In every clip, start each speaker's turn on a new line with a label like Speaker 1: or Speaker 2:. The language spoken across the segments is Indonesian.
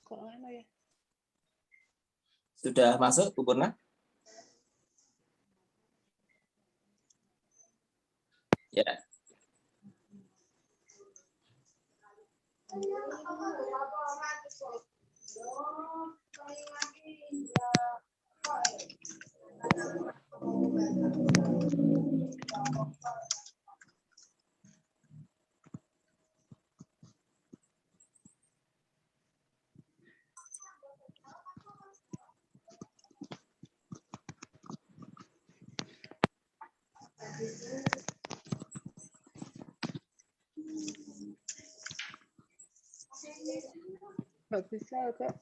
Speaker 1: Kok ngono ya?
Speaker 2: Sudah masuk, Bu Purna? Ya.
Speaker 1: Nggak bisa, Kak.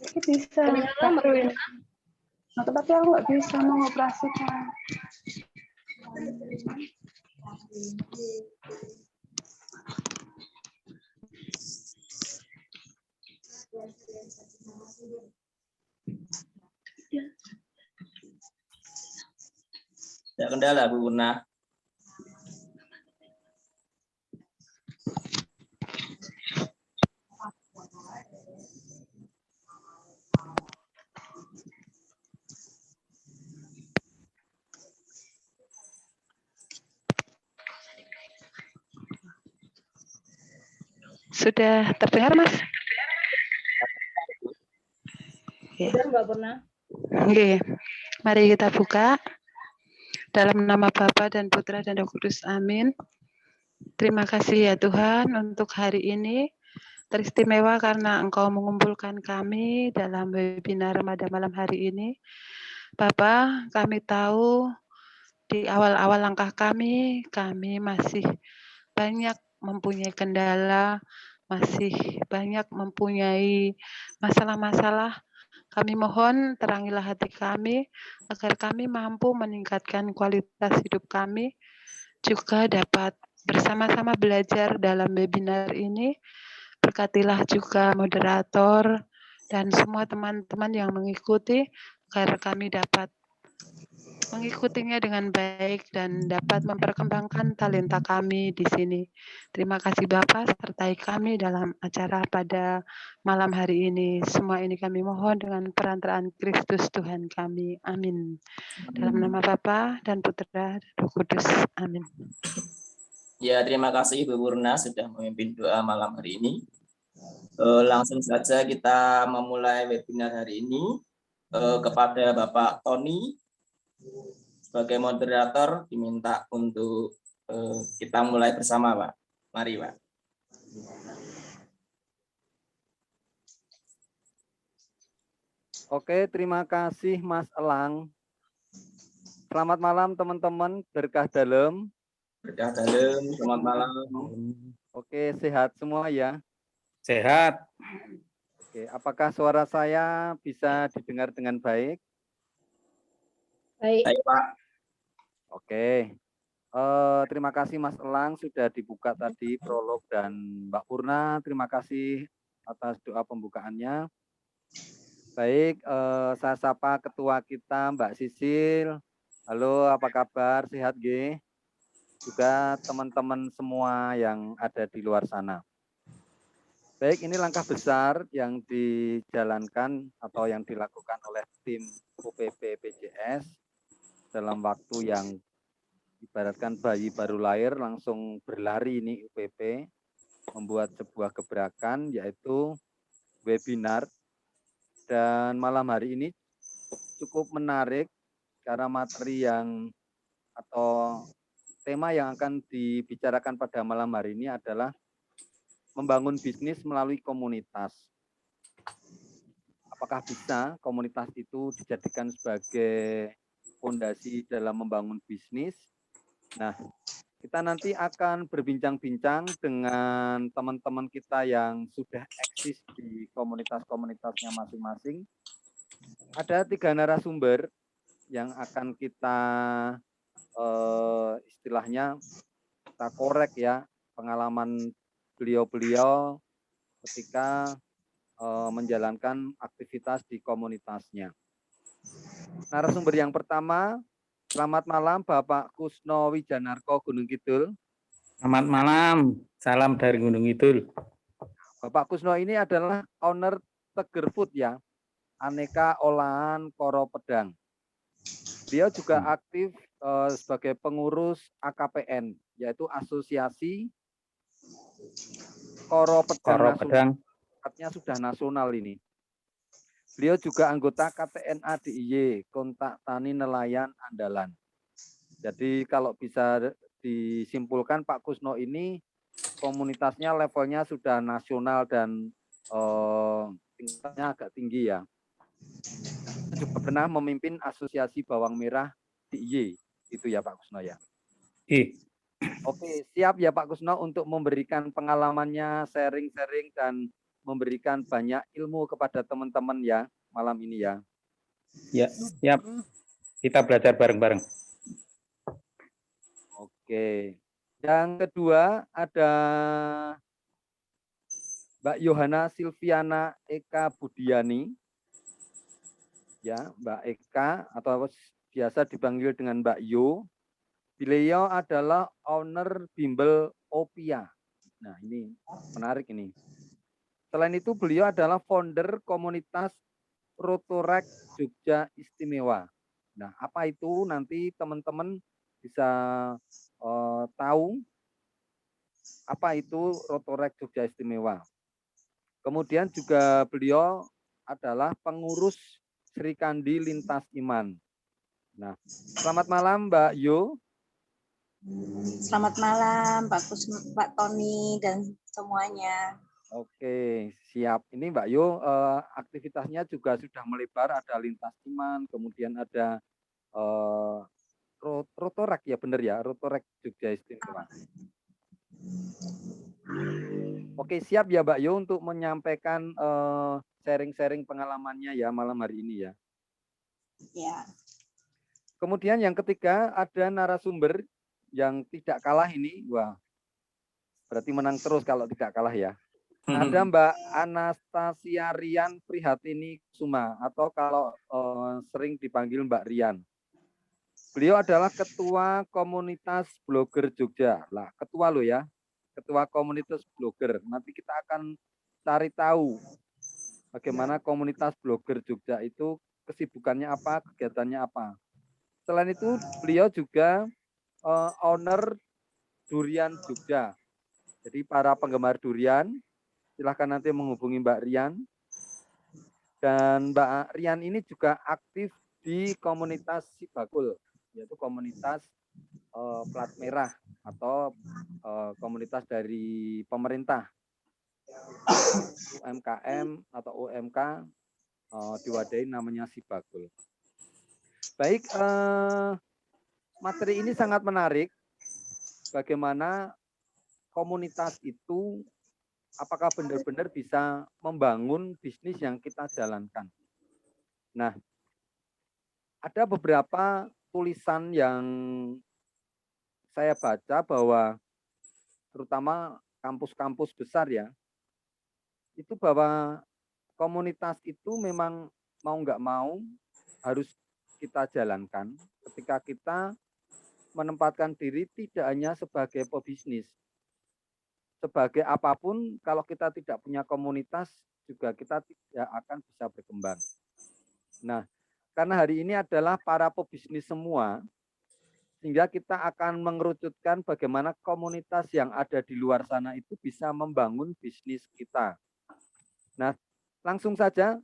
Speaker 1: Ini bisa.
Speaker 3: Ternyata
Speaker 1: Tapi tapi aku nggak bisa mengoperasikan.
Speaker 2: Tidak kendala, Bu Purna.
Speaker 1: Sudah terdengar, Mas?
Speaker 3: Sudah Mbak Purna.
Speaker 1: Oke. Mari kita buka. Dalam nama Bapa dan Putra dan Roh Kudus. Amin. Terima kasih ya Tuhan untuk hari ini. Teristimewa karena Engkau mengumpulkan kami dalam webinar pada malam hari ini. Bapa, kami tahu di awal-awal langkah kami masih banyak mempunyai kendala, masih banyak mempunyai masalah-masalah. Kami mohon terangilah hati kami, agar kami mampu meningkatkan kualitas hidup kami, juga dapat bersama-sama belajar dalam webinar ini. Berkatilah juga moderator dan semua teman-teman yang mengikuti, agar kami dapat mengikutinya dengan baik dan dapat memperkembangkan talenta kami di sini. Terima kasih Bapak, sertai kami dalam acara pada malam hari ini. Semua ini kami mohon dengan perantaraan Kristus Tuhan kami. Amin. Dalam nama Bapa dan Putra dan Roh Kudus. Amin.
Speaker 2: Ya, terima kasih Bu Purna sudah memimpin doa malam hari ini. Langsung saja kita memulai webinar hari ini. Kepada Bapak Tony sebagai moderator diminta untuk kita mulai bersama, Pak. Mari, Pak.
Speaker 4: Oke, terima kasih Mas Elang. Selamat malam teman-teman, berkah dalam.
Speaker 2: Berkah dalam, selamat malam.
Speaker 4: Oke, sehat semua ya?
Speaker 5: Sehat.
Speaker 4: Oke, apakah suara saya bisa didengar dengan baik?
Speaker 3: Baik.
Speaker 2: Baik, Pak.
Speaker 4: Oke, terima kasih Mas Elang sudah dibuka tadi prolog dan Mbak Purna. Terima kasih atas doa pembukaannya. Baik, saya sapa ketua kita Mbak Sisil. Halo, apa kabar? Sehat G? Juga teman-teman semua yang ada di luar sana. Baik, ini langkah besar yang dijalankan atau yang dilakukan oleh tim UPP PJS dalam waktu yang ibaratkan bayi baru lahir langsung berlari ini UPP membuat sebuah gebrakan yaitu webinar, dan malam hari ini cukup menarik karena materi yang atau tema yang akan dibicarakan pada malam hari ini adalah membangun bisnis melalui komunitas. Apakah bisa komunitas itu dijadikan sebagai fondasi dalam membangun bisnis? Nah, kita nanti akan berbincang-bincang dengan teman-teman kita yang sudah eksis di komunitas-komunitasnya masing-masing. Ada 3 narasumber yang akan kita istilahnya kita korek ya pengalaman beliau-beliau ketika menjalankan aktivitas di komunitasnya. Narasumber yang pertama, selamat malam Bapak Kusno Wijanarko Gunung Kidul.
Speaker 5: Selamat malam, salam dari Gunung Kidul.
Speaker 4: Bapak Kusno ini adalah owner Teger Food ya, aneka olahan koro pedang. Beliau juga aktif sebagai pengurus AKPN, yaitu Asosiasi Koro Pedang Nasional. Sudah nasional ini. Beliau juga anggota KTNA DIY, Kontak Tani Nelayan Andalan. Jadi kalau bisa disimpulkan Pak Kusno ini komunitasnya levelnya sudah nasional dan tingkatnya agak tinggi ya. Juga pernah memimpin Asosiasi Bawang Merah DIY, itu ya Pak Kusno ya. Oke, siap ya Pak Kusno untuk memberikan pengalamannya, sharing-sharing dan memberikan banyak ilmu kepada teman-teman ya malam ini ya.
Speaker 5: Ya, siap. Kita belajar bareng-bareng.
Speaker 4: Oke. Yang kedua ada Mbak Yohana Silviana Eka Budiani. Ya, Mbak Eka atau biasa dipanggil dengan Mbak Yo. Beliau adalah owner bimbel Opia. Nah, ini menarik ini. Selain itu beliau adalah founder komunitas Rotorek Jogja Istimewa. Nah, apa itu nanti teman-teman bisa tahu apa itu Rotorek Jogja Istimewa. Kemudian juga beliau adalah pengurus Sri Kandi Lintas Iman. Nah, selamat malam Mbak Yo.
Speaker 3: Selamat malam Pak Tony dan semuanya.
Speaker 4: Oke, siap. Ini Mbak Yo, aktivitasnya juga sudah melebar, ada Lintas Iman, kemudian ada Rotorek ya, benar ya, Rotorek Jogja Istimewa. Oke, siap ya Mbak Yo untuk menyampaikan sharing-sharing pengalamannya ya malam hari ini ya.
Speaker 3: Ya.
Speaker 4: Kemudian yang ketiga ada narasumber yang tidak kalah ini, wah, berarti menang terus kalau tidak kalah ya. Ada Mbak Anastasia Rian Prihatini Suma atau kalau sering dipanggil Mbak Rian. Beliau adalah ketua komunitas blogger Jogja. Lah, ketua lo ya, ketua komunitas blogger. Nanti kita akan cari tahu bagaimana komunitas blogger Jogja itu kesibukannya apa, kegiatannya apa. Selain itu, beliau juga owner Durian Jogja. Jadi para penggemar durian, silahkan nanti menghubungi Mbak Rian. Dan Mbak Rian ini juga aktif di komunitas Sibakul, yaitu komunitas plat merah atau komunitas dari pemerintah, UMKM atau UMK diwadahi namanya Sibakul. Baik, materi ini sangat menarik. Bagaimana komunitas itu apakah benar-benar bisa membangun bisnis yang kita jalankan. Nah, ada beberapa tulisan yang saya baca bahwa terutama kampus-kampus besar ya, itu bahwa komunitas itu memang mau nggak mau harus kita jalankan ketika kita menempatkan diri tidak hanya sebagai pebisnis. Sebagai apapun, kalau kita tidak punya komunitas, juga kita tidak akan bisa berkembang. Nah, karena hari ini adalah para pebisnis semua, sehingga kita akan mengerucutkan bagaimana komunitas yang ada di luar sana itu bisa membangun bisnis kita. Nah, langsung saja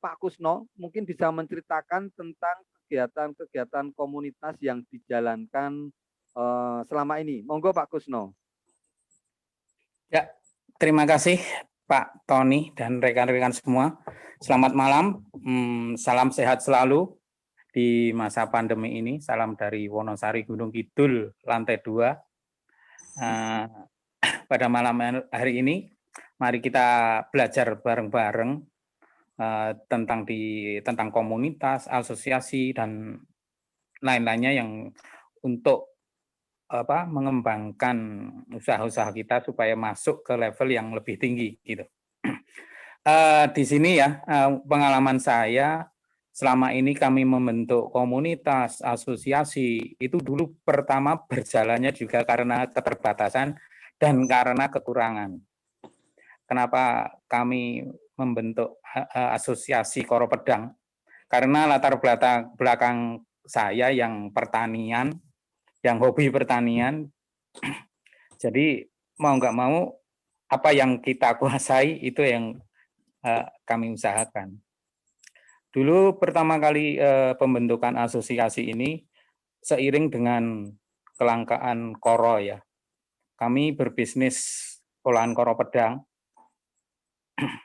Speaker 4: Pak Kusno mungkin bisa menceritakan tentang kegiatan-kegiatan komunitas yang dijalankan selama ini. Monggo Pak Kusno.
Speaker 5: Ya, terima kasih Pak Tony dan rekan-rekan semua. Selamat malam, salam sehat selalu di masa pandemi ini. Salam dari Wonosari Gunung Kidul, lantai 2. Pada malam hari ini, mari kita belajar bareng-bareng tentang komunitas, asosiasi, dan lain-lainnya yang untuk mengembangkan usaha-usaha kita supaya masuk ke level yang lebih tinggi gitu. Di sini ya pengalaman saya selama ini kami membentuk komunitas, asosiasi itu dulu pertama berjalannya juga karena keterbatasan dan karena kekurangan. kenapa kami membentuk asosiasi Koro Pedang? Karena latar belakang saya yang pertanian, yang hobi pertanian, jadi mau nggak mau apa yang kita kuasai itu yang kami usahakan. Dulu pertama kali pembentukan asosiasi ini seiring dengan kelangkaan koro ya. Kami berbisnis olahan koro pedang.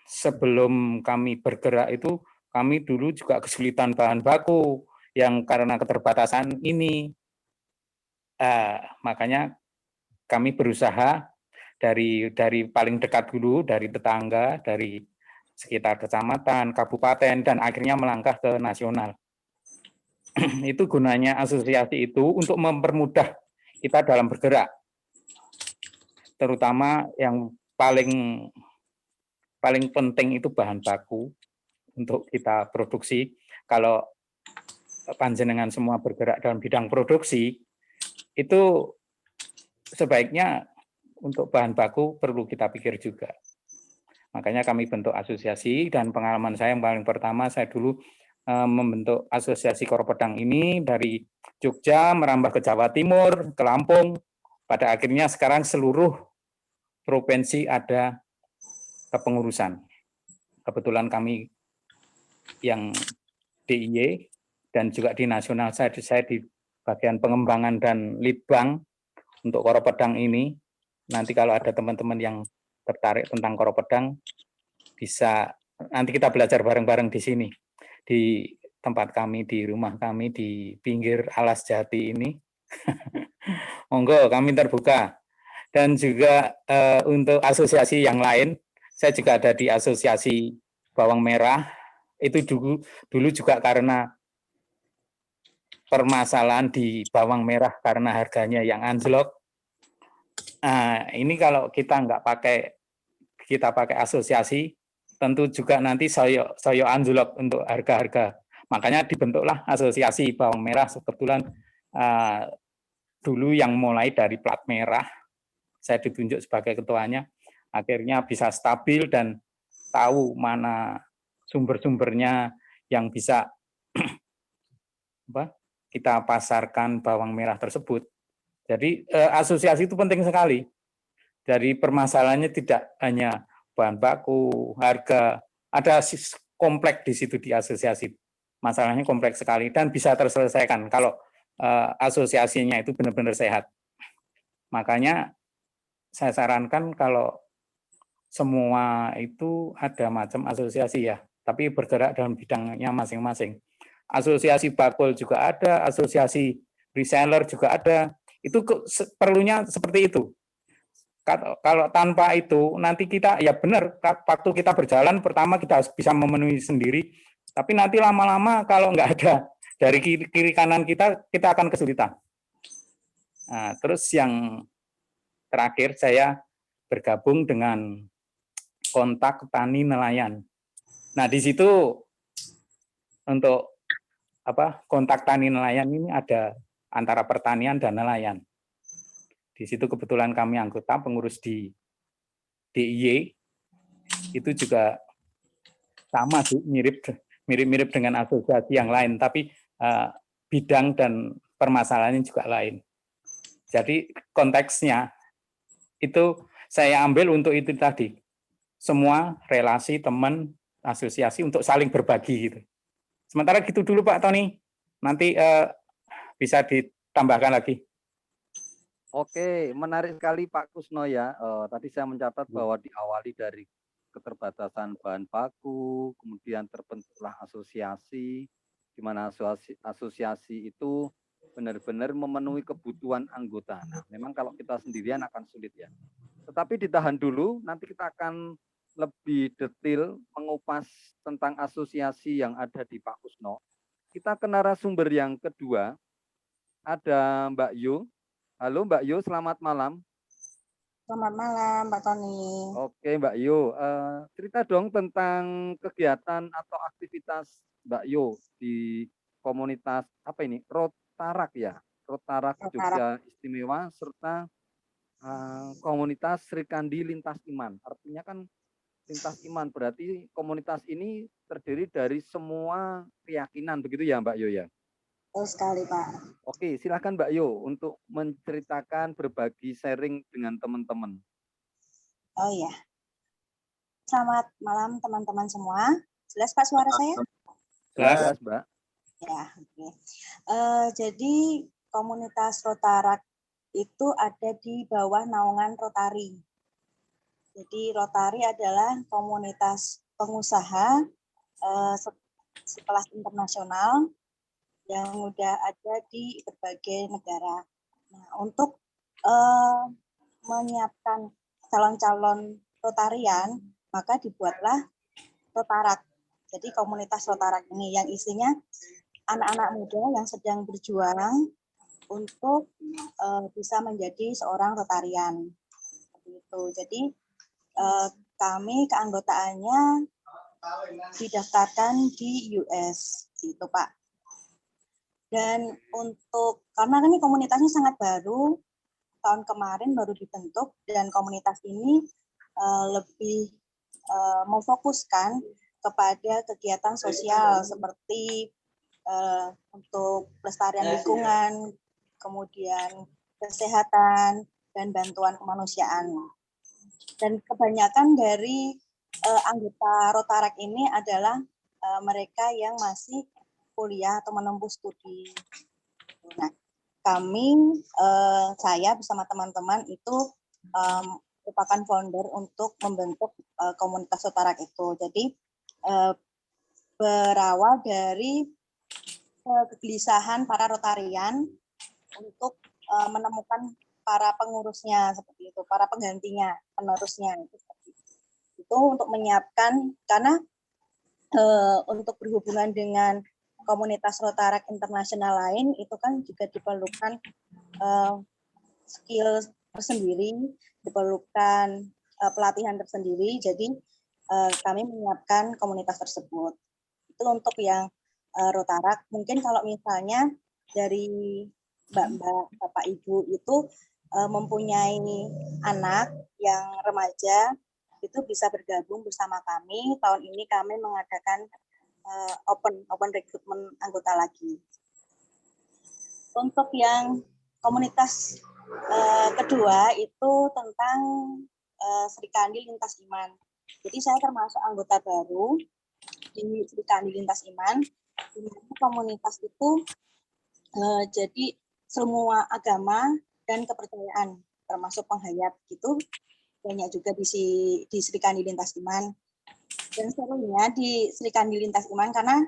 Speaker 5: Sebelum kami bergerak itu kami dulu juga kesulitan bahan baku yang karena keterbatasan ini. Makanya kami berusaha dari paling dekat dulu, dari tetangga, dari sekitar kecamatan, kabupaten, dan akhirnya melangkah ke nasional. Itu gunanya asosiasi itu untuk mempermudah kita dalam bergerak. Terutama yang paling penting itu bahan baku untuk kita produksi. Kalau panjenengan semua bergerak dalam bidang produksi, itu sebaiknya untuk bahan baku perlu kita pikir juga. Makanya kami bentuk asosiasi, dan pengalaman saya yang paling pertama, saya dulu membentuk asosiasi Koro Pedang ini dari Jogja merambah ke Jawa Timur, ke Lampung. Pada akhirnya sekarang seluruh provinsi ada kepengurusan. Kebetulan kami yang DIY dan juga di nasional, saya di bagian pengembangan dan litbang untuk Koro Pedang ini. Nanti kalau ada teman-teman yang tertarik tentang Koro Pedang, bisa nanti kita belajar bareng-bareng di sini, di tempat kami, di rumah kami di pinggir Alas Jati ini. Monggo, kami terbuka. Dan juga untuk asosiasi yang lain, saya juga ada di asosiasi bawang merah. Itu dulu juga karena permasalahan di bawang merah karena harganya yang anjlok. Ini kalau kita pakai asosiasi, tentu juga nanti soyo anjlok untuk harga-harga. Makanya dibentuklah asosiasi bawang merah. Kebetulan dulu yang mulai dari plat merah, saya ditunjuk sebagai ketuanya, akhirnya bisa stabil dan tahu mana sumber-sumbernya yang bisa kita pasarkan bawang merah tersebut. Jadi asosiasi itu penting sekali. Dari permasalahannya tidak hanya bahan baku, harga, ada kompleks di situ di asosiasi. Masalahnya kompleks sekali dan bisa terselesaikan kalau asosiasinya itu benar-benar sehat. Makanya saya sarankan kalau semua itu ada macam asosiasi ya, tapi bergerak dalam bidangnya masing-masing. Asosiasi bakul juga ada, asosiasi reseller juga ada. Itu perlunya seperti itu. Kalau tanpa itu nanti kita ya benar, waktu kita berjalan pertama kita harus bisa memenuhi sendiri, tapi nanti lama-lama kalau nggak ada dari kiri kanan kita akan kesulitan. Nah, terus yang terakhir saya bergabung dengan kontak tani nelayan. Nah, di situ untuk kontak tani nelayan ini ada antara pertanian dan nelayan. Di situ kebetulan kami anggota pengurus di DIY, itu juga sama sih, mirip-mirip dengan asosiasi yang lain, tapi bidang dan permasalahannya juga lain. Jadi konteksnya itu saya ambil untuk itu tadi, semua relasi teman asosiasi untuk saling berbagi gitu. Sementara gitu dulu Pak Tony, nanti bisa ditambahkan lagi.
Speaker 4: Oke, menarik sekali Pak Kusno ya. Tadi saya mencatat bahwa diawali dari keterbatasan bahan baku, kemudian terbentuklah asosiasi, di mana asosiasi itu benar-benar memenuhi kebutuhan anggota. Nah, memang kalau kita sendirian akan sulit ya. Tetapi ditahan dulu, nanti kita akan lebih detail mengupas tentang asosiasi yang ada di Pak Kusno. Kita ke narasumber yang kedua, ada Mbak Yu. Halo Mbak Yu, selamat malam.
Speaker 3: Selamat malam, Pak Tony.
Speaker 4: Oke Mbak Yu, cerita dong tentang kegiatan atau aktivitas Mbak Yu di komunitas apa ini? Rotarak ya, Rotarak Jogja Istimewa serta komunitas Sri Kandi Lintas Iman. Artinya kan lintas iman, berarti komunitas ini terdiri dari semua keyakinan, begitu ya Mbak Yo ya?
Speaker 3: Betul sekali, Pak.
Speaker 4: Oke, silakan Mbak Yo untuk menceritakan, berbagi, sharing dengan teman-teman.
Speaker 3: Oh iya. Selamat malam teman-teman semua. Jelas Pak suara saya?
Speaker 4: Jelas, Mbak.
Speaker 3: Ya, oke. Jadi komunitas Rotarak itu ada di bawah naungan Rotary. Jadi Rotary adalah komunitas pengusaha sekelas internasional yang sudah ada di berbagai negara. Nah, untuk menyiapkan calon-calon Rotarian, maka dibuatlah Rotarak. Jadi komunitas Rotarak ini yang isinya anak-anak muda yang sedang berjuang untuk bisa menjadi seorang Rotarian. Seperti itu. Jadi kami keanggotaannya didaftarkan di US, gitu Pak. Dan karena ini komunitasnya sangat baru, tahun kemarin baru dibentuk, dan komunitas ini lebih memfokuskan kepada kegiatan sosial seperti untuk pelestarian lingkungan, kemudian kesehatan, dan bantuan kemanusiaan. Dan kebanyakan dari anggota Rotarak ini adalah mereka yang masih kuliah atau menempuh studi. Nah, saya bersama teman-teman itu merupakan founder untuk membentuk komunitas Rotarak itu. Jadi berawal dari kegelisahan para Rotarian untuk menemukan para pengurusnya seperti itu, para penggantinya, penerusnya itu untuk menyiapkan, karena untuk berhubungan dengan komunitas Rotarak internasional lain itu kan juga diperlukan skill tersendiri, diperlukan pelatihan tersendiri. Jadi kami menyiapkan komunitas tersebut. Itu untuk yang Rotarak. Mungkin kalau misalnya dari Mbak, Bapak, Ibu itu mempunyai anak yang remaja, itu bisa bergabung bersama kami. Tahun ini kami mengadakan open recruitment anggota lagi. Untuk yang komunitas kedua itu tentang Sri Kandi Lintas Iman. Jadi saya termasuk anggota baru di Sri Kandi Lintas Iman. Di mana komunitas itu jadi semua agama dan kepercayaan, termasuk penghayat gitu, banyak juga di Sri Kandi Lintas Iman. Dan serunya di Sri Kandi Lintas Iman karena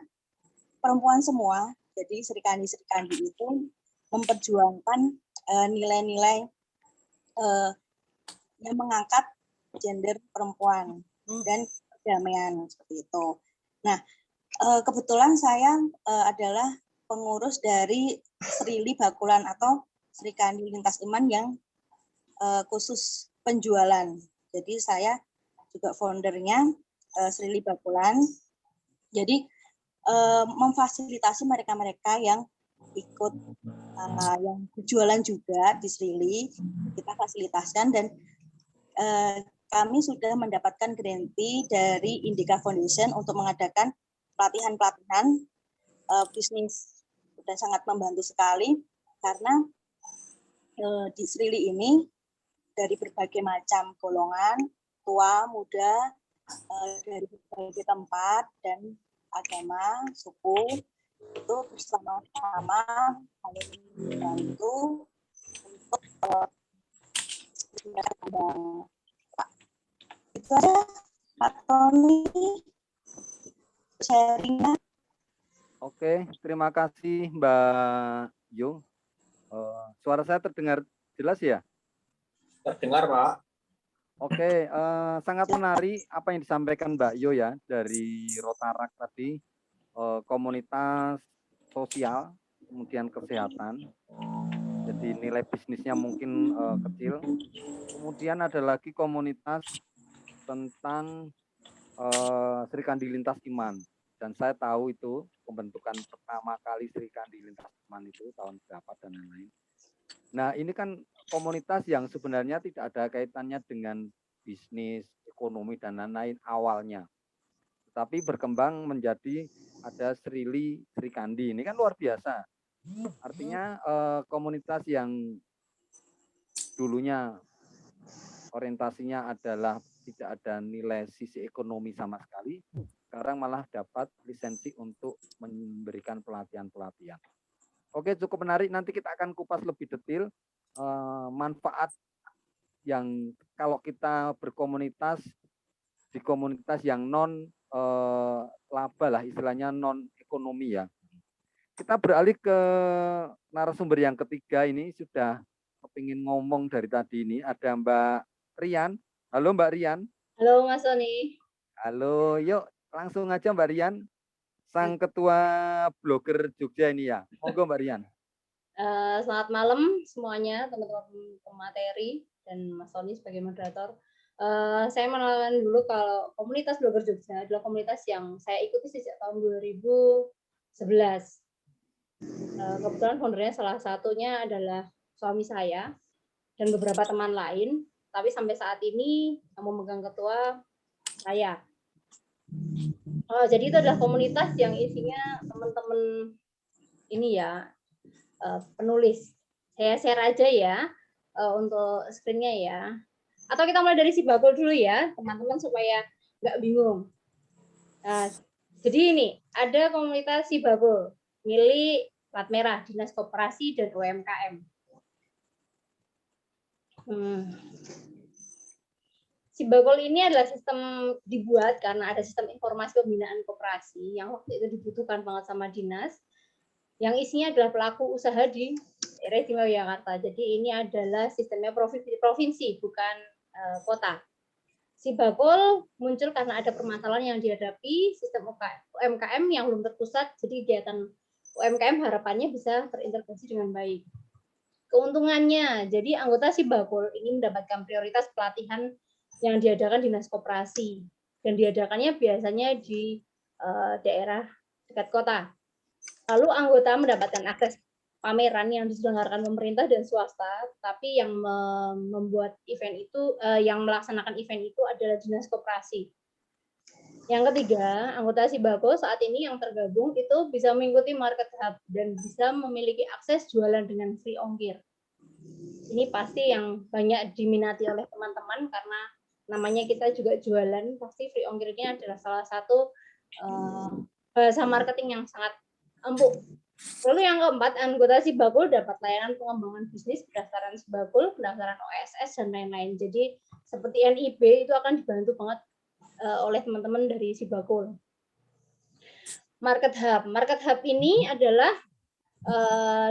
Speaker 3: perempuan semua, jadi Sri Kandi itu memperjuangkan nilai-nilai yang mengangkat gender perempuan dan perdamaian seperti itu. Nah, kebetulan saya adalah pengurus dari Srili Bakulan atau Sri Kandi Lintas Iman yang khusus penjualan. Jadi saya juga foundernya Srili Bakulan. Jadi memfasilitasi mereka-mereka yang ikut yang jualan juga di Srili, kita fasilitaskan, dan kami sudah mendapatkan granti dari Indika Foundation untuk mengadakan pelatihan-pelatihan bisnis. Sudah sangat membantu sekali karena di Srili ini dari berbagai macam golongan, tua, muda, dari berbagai tempat dan agama, suku, itu bersama-sama membantu untuk itu aja Pak Tony sharingnya.
Speaker 4: Oke, terima kasih Mbak Yo. Suara saya terdengar jelas ya?
Speaker 2: Terdengar, Pak.
Speaker 4: Oke, sangat menarik apa yang disampaikan Mbak Yo ya dari Rotarak tadi, komunitas sosial, kemudian kesehatan. Jadi nilai bisnisnya mungkin kecil. Kemudian ada lagi komunitas tentang Sri Kandi Lintas Iman. Dan saya tahu itu pembentukan pertama kali Sri Kandi Lintas Iman itu tahun berapa dan lain-lain. Nah, ini kan komunitas yang sebenarnya tidak ada kaitannya dengan bisnis, ekonomi dan lain-lain awalnya. Tapi berkembang menjadi ada Sri Kandi. Ini kan luar biasa. Artinya komunitas yang dulunya orientasinya adalah tidak ada nilai sisi ekonomi sama sekali, sekarang malah dapat lisensi untuk memberikan pelatihan-pelatihan. Oke, cukup menarik. Nanti kita akan kupas lebih detail manfaat yang kalau kita berkomunitas di komunitas yang non laba lah, istilahnya non ekonomi ya. Kita beralih ke narasumber yang ketiga. Ini sudah kepingin ngomong dari tadi. Ini ada Mbak Rian. Halo Mbak Rian.
Speaker 6: Halo Mas Tony.
Speaker 4: Halo, yuk langsung aja Mbak Rian. Sang ketua blogger Jogja ini ya. Monggo Mbak Rian.
Speaker 6: Selamat malam semuanya, teman-teman pemateri dan Mas Tony sebagai moderator. Saya mengenalkan dulu kalau komunitas blogger Jogja adalah komunitas yang saya ikuti sejak tahun 2011. Kebetulan foundernya salah satunya adalah suami saya dan beberapa teman lain, tapi sampai saat ini yang memegang ketua saya. Jadi itu adalah komunitas yang isinya teman-teman ini ya, penulis. Saya share aja ya untuk screen-nya ya. Atau kita mulai dari Sibagul dulu ya, teman-teman, supaya nggak bingung. Nah, jadi ini ada komunitas Sibagul milik Plat Merah, Dinas Koperasi dan UMKM. Sibagul ini adalah sistem dibuat karena ada sistem informasi pembinaan koperasi yang waktu itu dibutuhkan banget sama dinas, yang isinya adalah pelaku usaha di daerah istimewa Yogyakarta. Jadi ini adalah sistemnya provinsi bukan kota. Sibagul muncul karena ada permasalahan yang dihadapi sistem UMKM yang belum terpusat, jadi kegiatan UMKM harapannya bisa terintegrasi dengan baik. Keuntungannya, jadi anggota Sibagul ini mendapatkan prioritas pelatihan yang diadakan Dinas Koperasi, dan diadakannya biasanya di daerah dekat kota. Lalu anggota mendapatkan akses pameran yang diselenggarakan pemerintah dan swasta, tapi yang membuat event itu, yang melaksanakan event itu adalah Dinas Koperasi. Yang ketiga, anggota Sibagul saat ini yang tergabung itu bisa mengikuti market hub dan bisa memiliki akses jualan dengan free ongkir. Ini pasti yang banyak diminati oleh teman-teman karena namanya kita juga jualan, pasti free ongkirnya adalah salah satu bahasa marketing yang sangat empuk. Lalu yang keempat, anggota Sibagul dapat layanan pengembangan bisnis pendaftaran Sibagul, pendaftaran OSS, dan lain-lain. Jadi seperti NIB itu akan dibantu banget oleh teman-teman dari Sibagul. Market Hub ini adalah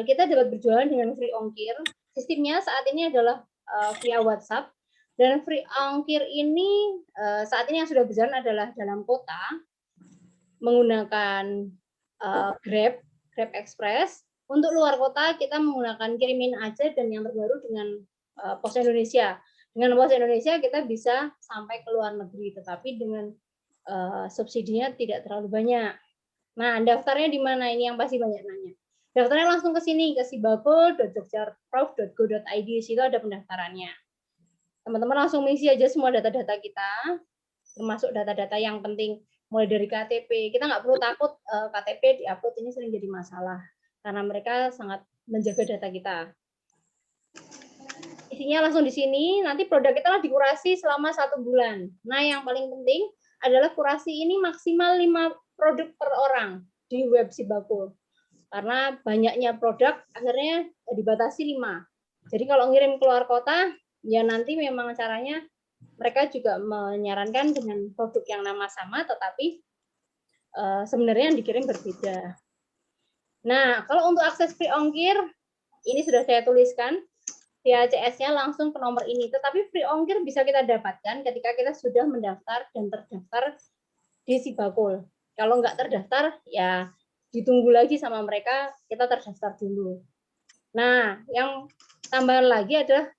Speaker 6: kita dapat berjualan dengan free ongkir. Sistemnya saat ini adalah via WhatsApp. Dan free ongkir ini saat ini yang sudah berjalan adalah dalam kota menggunakan Grab Express. Untuk luar kota kita menggunakan kirimin aja, dan yang terbaru dengan Pos Indonesia. Dengan Pos Indonesia kita bisa sampai ke luar negeri, tetapi dengan subsidinya tidak terlalu banyak. Nah, daftarnya di mana? Ini yang pasti banyak nanya. Daftarnya langsung ke sini, ke sibagul.jogjaprof.go.id, situ ada pendaftarannya. Teman-teman langsung mengisi aja semua data-data kita, termasuk data-data yang penting, mulai dari KTP. Kita nggak perlu takut KTP diupload, ini sering jadi masalah, karena mereka sangat menjaga data kita. Isinya langsung di sini, nanti produk kita dikurasi selama 1 bulan. Nah, yang paling penting adalah kurasi ini maksimal 5 produk per orang di web Sibagul. Karena banyaknya produk, akhirnya dibatasi 5. Jadi kalau ngirim keluar kota, ya nanti memang caranya mereka juga menyarankan dengan produk yang nama sama, tetapi sebenarnya yang dikirim berbeda. Nah, kalau untuk akses free ongkir, ini sudah saya tuliskan, via CS-nya langsung ke nomor ini. Tetapi free ongkir bisa kita dapatkan ketika kita sudah mendaftar dan terdaftar di Sibagul. Kalau nggak terdaftar, ya ditunggu lagi sama mereka, kita terdaftar dulu. Nah, yang tambahan lagi adalah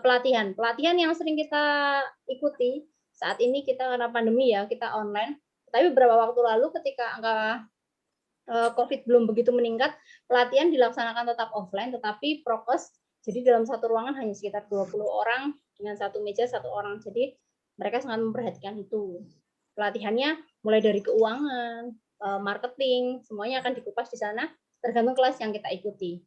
Speaker 6: pelatihan. Pelatihan yang sering kita ikuti, saat ini kita karena pandemi ya, kita online. Tapi beberapa waktu lalu ketika angka COVID belum begitu meningkat, pelatihan dilaksanakan tetap offline, tetapi prokes, jadi dalam satu ruangan hanya sekitar 20 orang, dengan satu meja 1 orang. Jadi Mereka sangat memperhatikan itu. Pelatihannya mulai dari keuangan, marketing, semuanya akan dikupas di sana, tergantung kelas yang kita ikuti.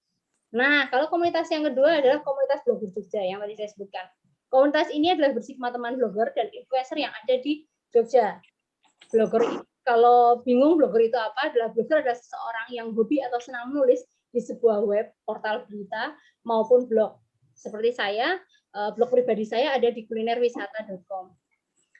Speaker 6: Nah, kalau komunitas yang kedua adalah komunitas blogger Jogja yang tadi saya sebutkan. Komunitas ini adalah bersih teman-teman blogger dan influencer yang ada di Jogja. Blogger, kalau bingung blogger itu apa, blogger adalah seseorang yang hobi atau senang menulis di sebuah web, portal berita, maupun blog. Seperti saya, blog pribadi saya ada di kulinerwisata.com.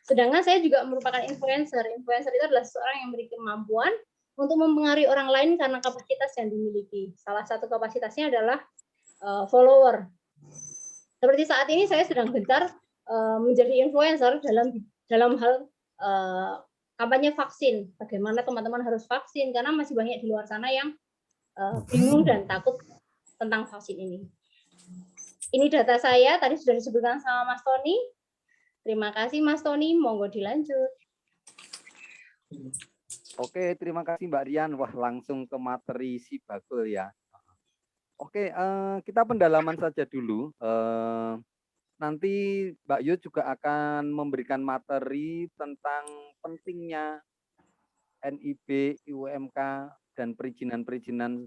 Speaker 6: Sedangkan saya juga merupakan influencer. Influencer itu adalah seseorang yang memiliki kemampuan untuk mempengaruhi orang lain karena kapasitas yang dimiliki. Salah satu kapasitasnya adalah follower. Seperti saat ini saya sedang gencar menjadi influencer dalam hal kampanye vaksin. Bagaimana teman-teman harus vaksin, karena masih banyak di luar sana yang bingung dan takut tentang vaksin ini. Ini data saya, tadi sudah disebutkan sama Mas Tony. Terima kasih Mas Tony, monggo dilanjut.
Speaker 4: Oke, terima kasih Mbak Rian. Wah, langsung ke materi si Bagul ya. Oke, kita pendalaman saja dulu. Nanti Mbak Yu juga akan memberikan materi tentang pentingnya NIB, IUMK, dan perizinan-perizinan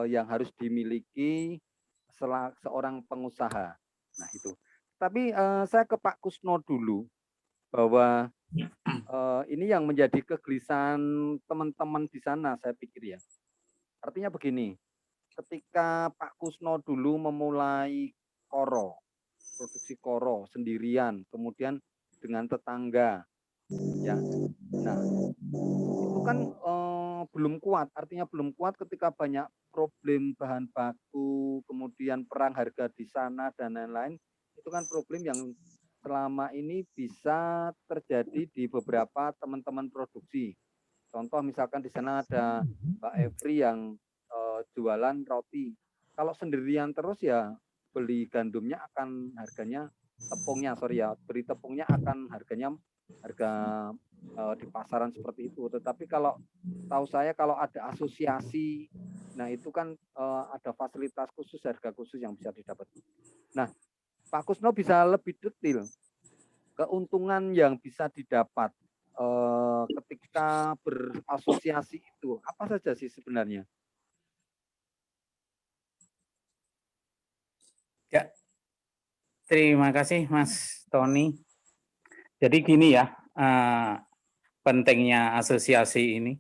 Speaker 4: yang harus dimiliki seorang pengusaha. Nah itu. Tapi saya ke Pak Kusno dulu, bahwa ini yang menjadi kegelisahan teman-teman di sana, saya pikir ya. Artinya begini, ketika Pak Kusno dulu memulai koro, produksi koro sendirian, kemudian dengan tetangga, ya. Nah, itu kan belum kuat, artinya belum kuat ketika banyak problem bahan baku, kemudian perang harga di sana dan lain-lain. Itu kan problem yang selama ini bisa terjadi di beberapa teman-teman produksi. Contoh misalkan di sana ada Mbak Evri yang jualan roti. Kalau sendirian terus ya beli gandumnya akan harganya, beli tepungnya akan harganya harga di pasaran seperti itu. Tetapi kalau tahu saya kalau ada asosiasi, nah itu kan ada fasilitas khusus, harga khusus yang bisa didapat. Nah, Pak Kusno bisa lebih detail keuntungan yang bisa didapat ketika berasosiasi itu apa saja sih sebenarnya?
Speaker 5: Ya, terima kasih Mas Tony. Jadi gini ya, pentingnya asosiasi ini.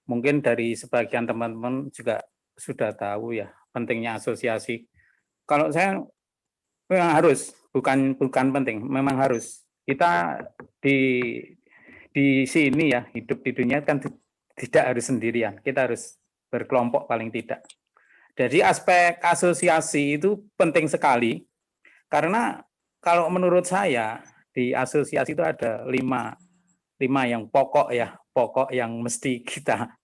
Speaker 5: Mungkin dari sebagian teman-teman juga sudah tahu ya pentingnya asosiasi. Kalau saya memang harus, bukan penting, memang harus. Kita di sini ya, hidup di dunia kan tidak harus sendirian, kita harus berkelompok paling tidak. Jadi aspek asosiasi itu penting sekali, karena kalau menurut saya di asosiasi itu ada lima yang pokok ya, pokok yang mesti kita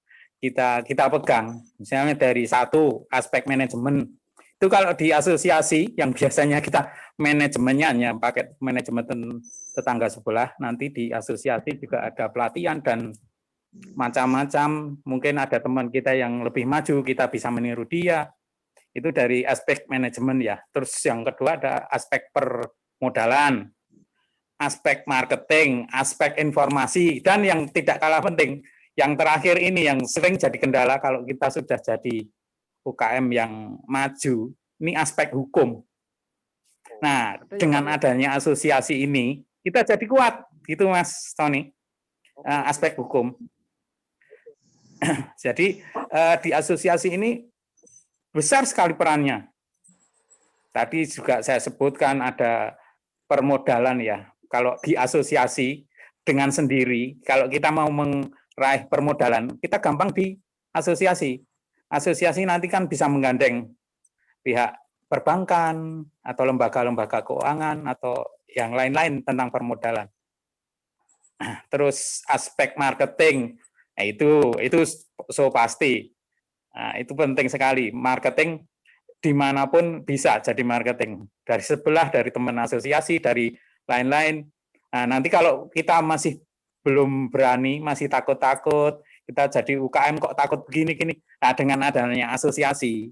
Speaker 5: pegang. Misalnya dari satu, aspek manajemen. Itu kalau di asosiasi yang biasanya kita manajemennya hanya pakai manajemen tetangga sebelah, nanti di asosiasi juga ada pelatihan dan macam-macam. Mungkin ada teman kita yang lebih maju, kita bisa meniru dia. Itu dari aspek manajemen ya. Terus yang kedua ada aspek permodalan, aspek marketing, aspek informasi, dan yang tidak kalah penting, yang terakhir ini yang sering jadi kendala kalau kita sudah jadi UKM yang maju, ini aspek hukum. Nah, dengan adanya asosiasi ini, kita jadi kuat, gitu Mas Tony, aspek hukum. Jadi di asosiasi ini besar sekali perannya. Tadi juga saya sebutkan ada permodalan ya. Kalau di asosiasi dengan sendiri, kalau kita mau meraih permodalan, kita gampang di asosiasi. Asosiasi nanti kan bisa menggandeng pihak perbankan atau lembaga-lembaga keuangan atau yang lain-lain tentang permodalan. Terus aspek marketing, nah itu so pasti. Nah, itu penting sekali. Marketing dimanapun bisa jadi marketing. Dari sebelah, dari teman asosiasi, dari lain-lain. Nah, nanti kalau kita masih belum berani, masih takut-takut, kita jadi UKM kok takut begini-gini. Nah, dengan adanya asosiasi,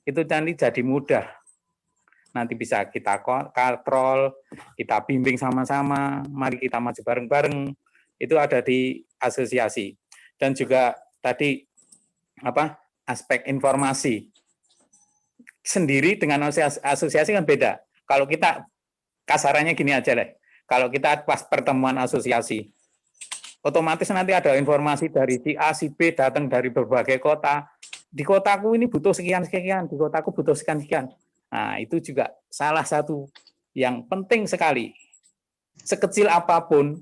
Speaker 5: itu nanti jadi mudah. nanti bisa kita kontrol, kita bimbing sama-sama, mari kita maju bareng-bareng. Itu ada di asosiasi. Dan juga tadi aspek informasi. Sendiri dengan asosiasi kan beda. Kalau kita kasarannya gini aja deh. Kalau kita pas pertemuan asosiasi, otomatis nanti ada informasi dari si A, si B datang dari berbagai kota. Di kotaku ini butuh sekian-sekian, di kotaku butuh sekian-sekian. Nah, itu juga salah satu yang penting sekali. Sekecil apapun,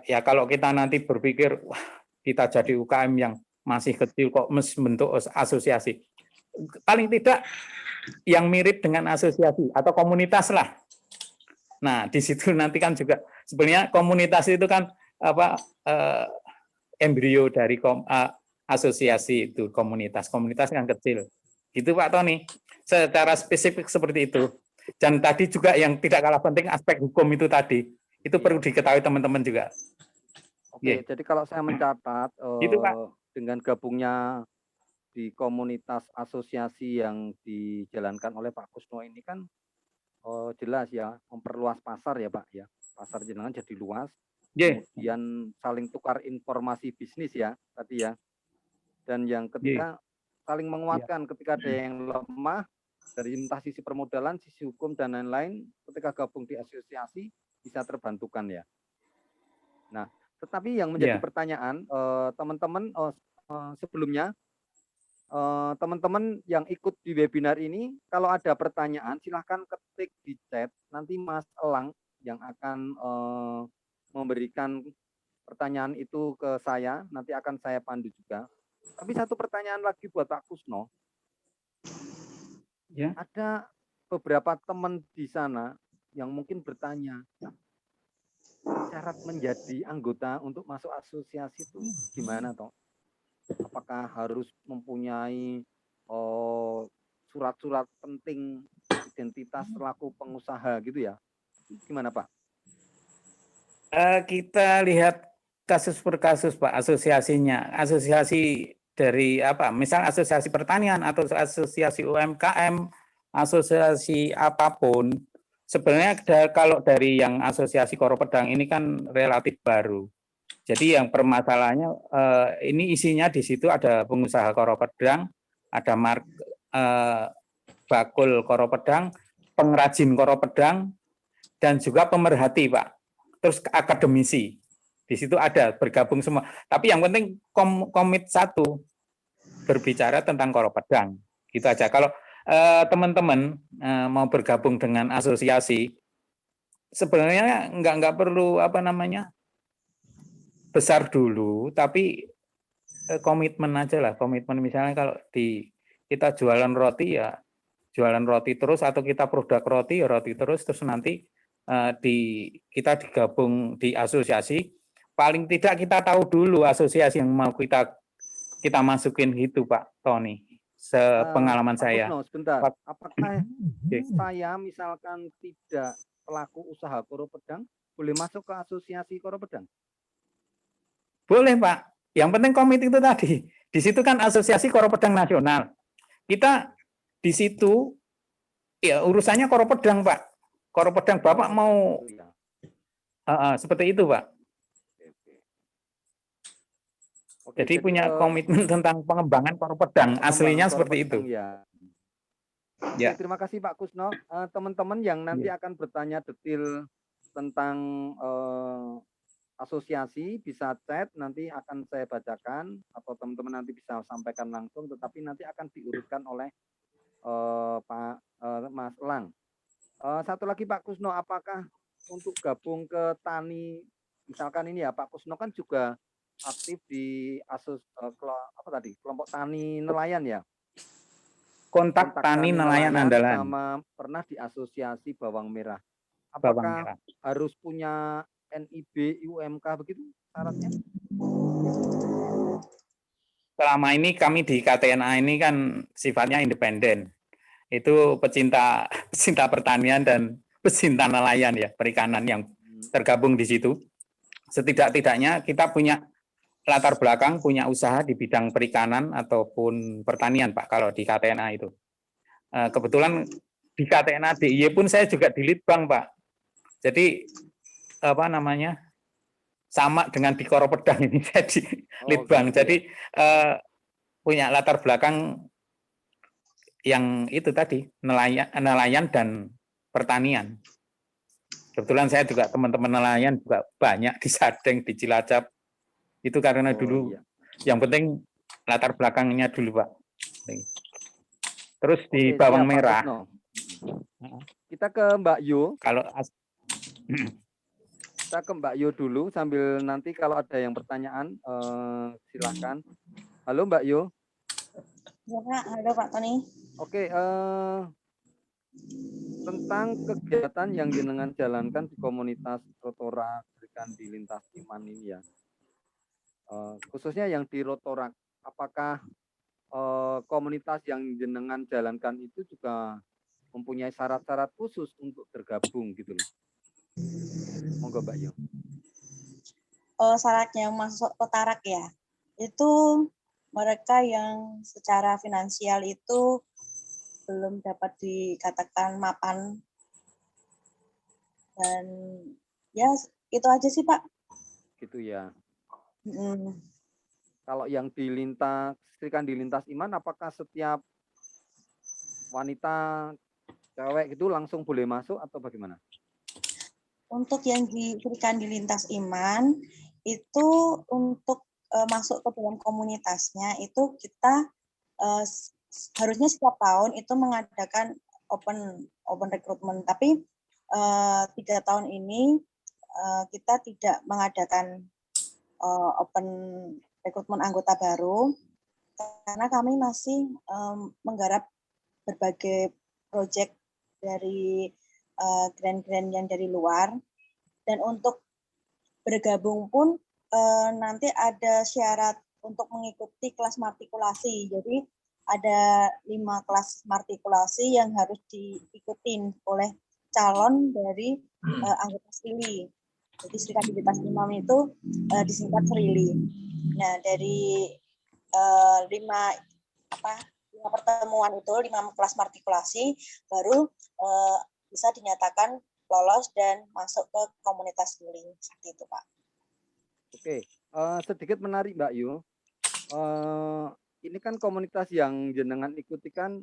Speaker 5: ya kalau kita nanti berpikir, wah, kita jadi UKM yang masih kecil kok membentuk asosiasi. Paling tidak yang mirip dengan asosiasi atau komunitas lah. Nah, di situ nanti kan juga sebenarnya komunitas itu kan embrio dari asosiasi itu komunitas kan kecil. Gitu Pak Tony. Secara spesifik seperti itu. Dan tadi juga yang tidak kalah penting aspek hukum itu tadi. Itu perlu diketahui teman-teman juga.
Speaker 4: Oke, jadi kalau saya mencatat
Speaker 5: Gitu, Pak.
Speaker 4: dengan gabungnya di komunitas asosiasi yang dijalankan oleh Pak Kusno ini kan jelas ya memperluas pasar ya Pak ya. Pasar jenengan jadi luas. Kemudian saling tukar informasi bisnis ya tadi ya. Dan yang ketiga saling menguatkan ketika ada yang lemah dari entah sisi permodalan, sisi hukum dan lain-lain, ketika gabung di asosiasi bisa terbantukan ya. Nah, tetapi yang menjadi pertanyaan teman-teman sebelumnya, teman-teman yang ikut di webinar ini, kalau ada pertanyaan silahkan ketik di chat, nanti Mas Elang yang akan memberikan pertanyaan itu ke saya, nanti akan saya pandu juga. Tapi satu pertanyaan lagi buat Pak Kusno. Ya. Ada beberapa teman di sana yang mungkin bertanya, syarat menjadi anggota untuk masuk asosiasi itu gimana toh? Apakah harus mempunyai surat-surat penting identitas selaku pengusaha gitu ya? Gimana Pak?
Speaker 5: Kita lihat kasus per kasus Pak, asosiasinya. Asosiasi dari misal asosiasi pertanian atau asosiasi UMKM, asosiasi apapun, sebenarnya kalau dari yang asosiasi Koro Pedang ini kan relatif baru. Jadi yang permasalahannya ini isinya di situ ada pengusaha Koro Pedang, ada bakul Koro Pedang, pengrajin Koro Pedang, dan juga pemerhati Pak. Terus akademisi. Di situ ada bergabung semua. Tapi yang penting komit satu, berbicara tentang Koro Pedang. Gitu aja. Kalau teman-teman mau bergabung dengan asosiasi, sebenarnya nggak perlu besar dulu, tapi komitmen aja lah. Komitmen misalnya kalau kita jualan roti ya jualan roti terus, atau kita produk roti ya roti terus nanti kita digabung di asosiasi. Paling tidak kita tahu dulu asosiasi yang mau kita masukin gitu Pak Tony, sepengalaman
Speaker 4: Pak
Speaker 5: saya.
Speaker 4: Kusno, sebentar. Apakah saya misalkan tidak pelaku usaha Koro Pedang boleh masuk ke asosiasi Koro Pedang?
Speaker 5: Boleh Pak. Yang penting komit itu tadi. Di situ kan asosiasi Koro Pedang nasional. Kita di situ ya urusannya Koro Pedang Pak. Koro Pedang Bapak mau seperti itu Pak.
Speaker 4: Oke,
Speaker 5: jadi punya komitmen tentang pengembangan Koro Pedang, aslinya seperti itu.
Speaker 4: Ya.
Speaker 5: Ya.
Speaker 4: Oke, terima kasih Pak Kusno. Teman-teman yang nanti akan bertanya detail tentang asosiasi bisa chat, nanti akan saya bacakan, atau teman-teman nanti bisa sampaikan langsung, tetapi nanti akan diurutkan oleh Mas Elang. Satu lagi Pak Kusno, apakah untuk gabung ke tani, misalkan ini ya Pak Kusno kan juga aktif di kelompok tani nelayan ya.
Speaker 5: Kontak tani nelayan andalan.
Speaker 4: Sama pernah di asosiasi bawang merah. Apakah harus punya NIB UMK begitu syaratnya?
Speaker 5: Selama ini kami di KTNA ini kan sifatnya independen. Itu pecinta pertanian dan pecinta nelayan ya, perikanan yang tergabung di situ. Setidak-tidaknya kita punya latar belakang, punya usaha di bidang perikanan ataupun pertanian Pak kalau di KTNA itu. Kebetulan di KTNA DIY pun saya juga di Litbang, Pak. Jadi apa namanya, sama dengan di Koropedang ini saya di Litbang.
Speaker 4: gitu
Speaker 5: Jadi punya latar belakang yang itu tadi, nelayan dan pertanian. Kebetulan saya juga teman-teman nelayan juga banyak di Sadeng, di Cilacap. Itu karena dulu yang penting latar belakangnya dulu, Pak. Terus di Bawang
Speaker 4: siap,
Speaker 5: Merah.
Speaker 4: Kita ke Mbak Yu.
Speaker 5: Kalau
Speaker 4: Kita ke Mbak Yu dulu sambil nanti kalau ada yang pertanyaan silahkan. Halo Mbak Yu.
Speaker 3: Ya, Pak. Halo Pak Tony.
Speaker 4: Oke, tentang kegiatan yang jenengan jalankan di komunitas Rotorak Serikandi Lintas Iman ini ya. Khususnya yang di Rotorak, apakah komunitas yang jenengan jalankan itu juga mempunyai syarat-syarat khusus untuk bergabung gitu loh? Monggo Mbak Yu.
Speaker 3: Syaratnya masuk Rotarak ya, itu mereka yang secara finansial itu belum dapat dikatakan mapan, dan ya itu aja sih Pak.
Speaker 4: Gitu ya. Kalau yang di lintas Serikandi Lintas Iman, apakah setiap wanita cewek itu langsung boleh masuk atau bagaimana? Untuk
Speaker 3: yang diberikan di Lintas Iman itu untuk masuk ke dalam komunitasnya itu kita harusnya setiap tahun itu mengadakan open recruitment, tapi 3 tahun ini kita tidak mengadakan open rekrutmen anggota baru karena kami masih menggarap berbagai proyek dari grant-grant yang dari luar. Dan untuk bergabung pun nanti ada syarat untuk mengikuti kelas matrikulasi. Jadi ada 5 kelas matrikulasi yang harus diikutin oleh calon dari anggota SRILI. Jadi Serikandi Lintas Iman itu disingkat SRILI. Nah, dari 5 pertemuan itu, 5 kelas matrikulasi, baru bisa dinyatakan lolos dan masuk ke komunitas SRILI. Seperti itu, Pak.
Speaker 4: Oke, sedikit menarik Mbak Yu. Ini kan komunitas yang jenengan ikuti kan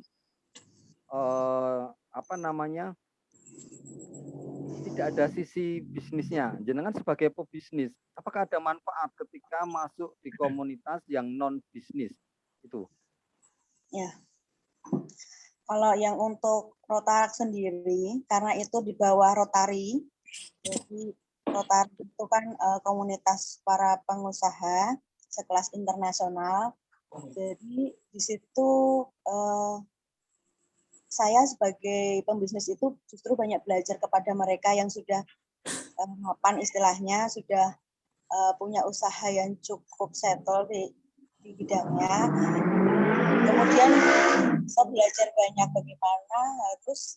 Speaker 4: tidak ada sisi bisnisnya. Jenengan sebagai pebisnis, apakah ada manfaat ketika masuk di komunitas yang non bisnis itu?
Speaker 3: Ya. Kalau yang untuk Rotarak sendiri, karena itu di bawah Rotary, jadi Rotary itu kan komunitas para pengusaha sekelas internasional. Jadi di situ saya sebagai pembisnis itu justru banyak belajar kepada mereka yang sudah mapan istilahnya, sudah punya usaha yang cukup settle di bidangnya. Kemudian saya belajar banyak bagaimana harus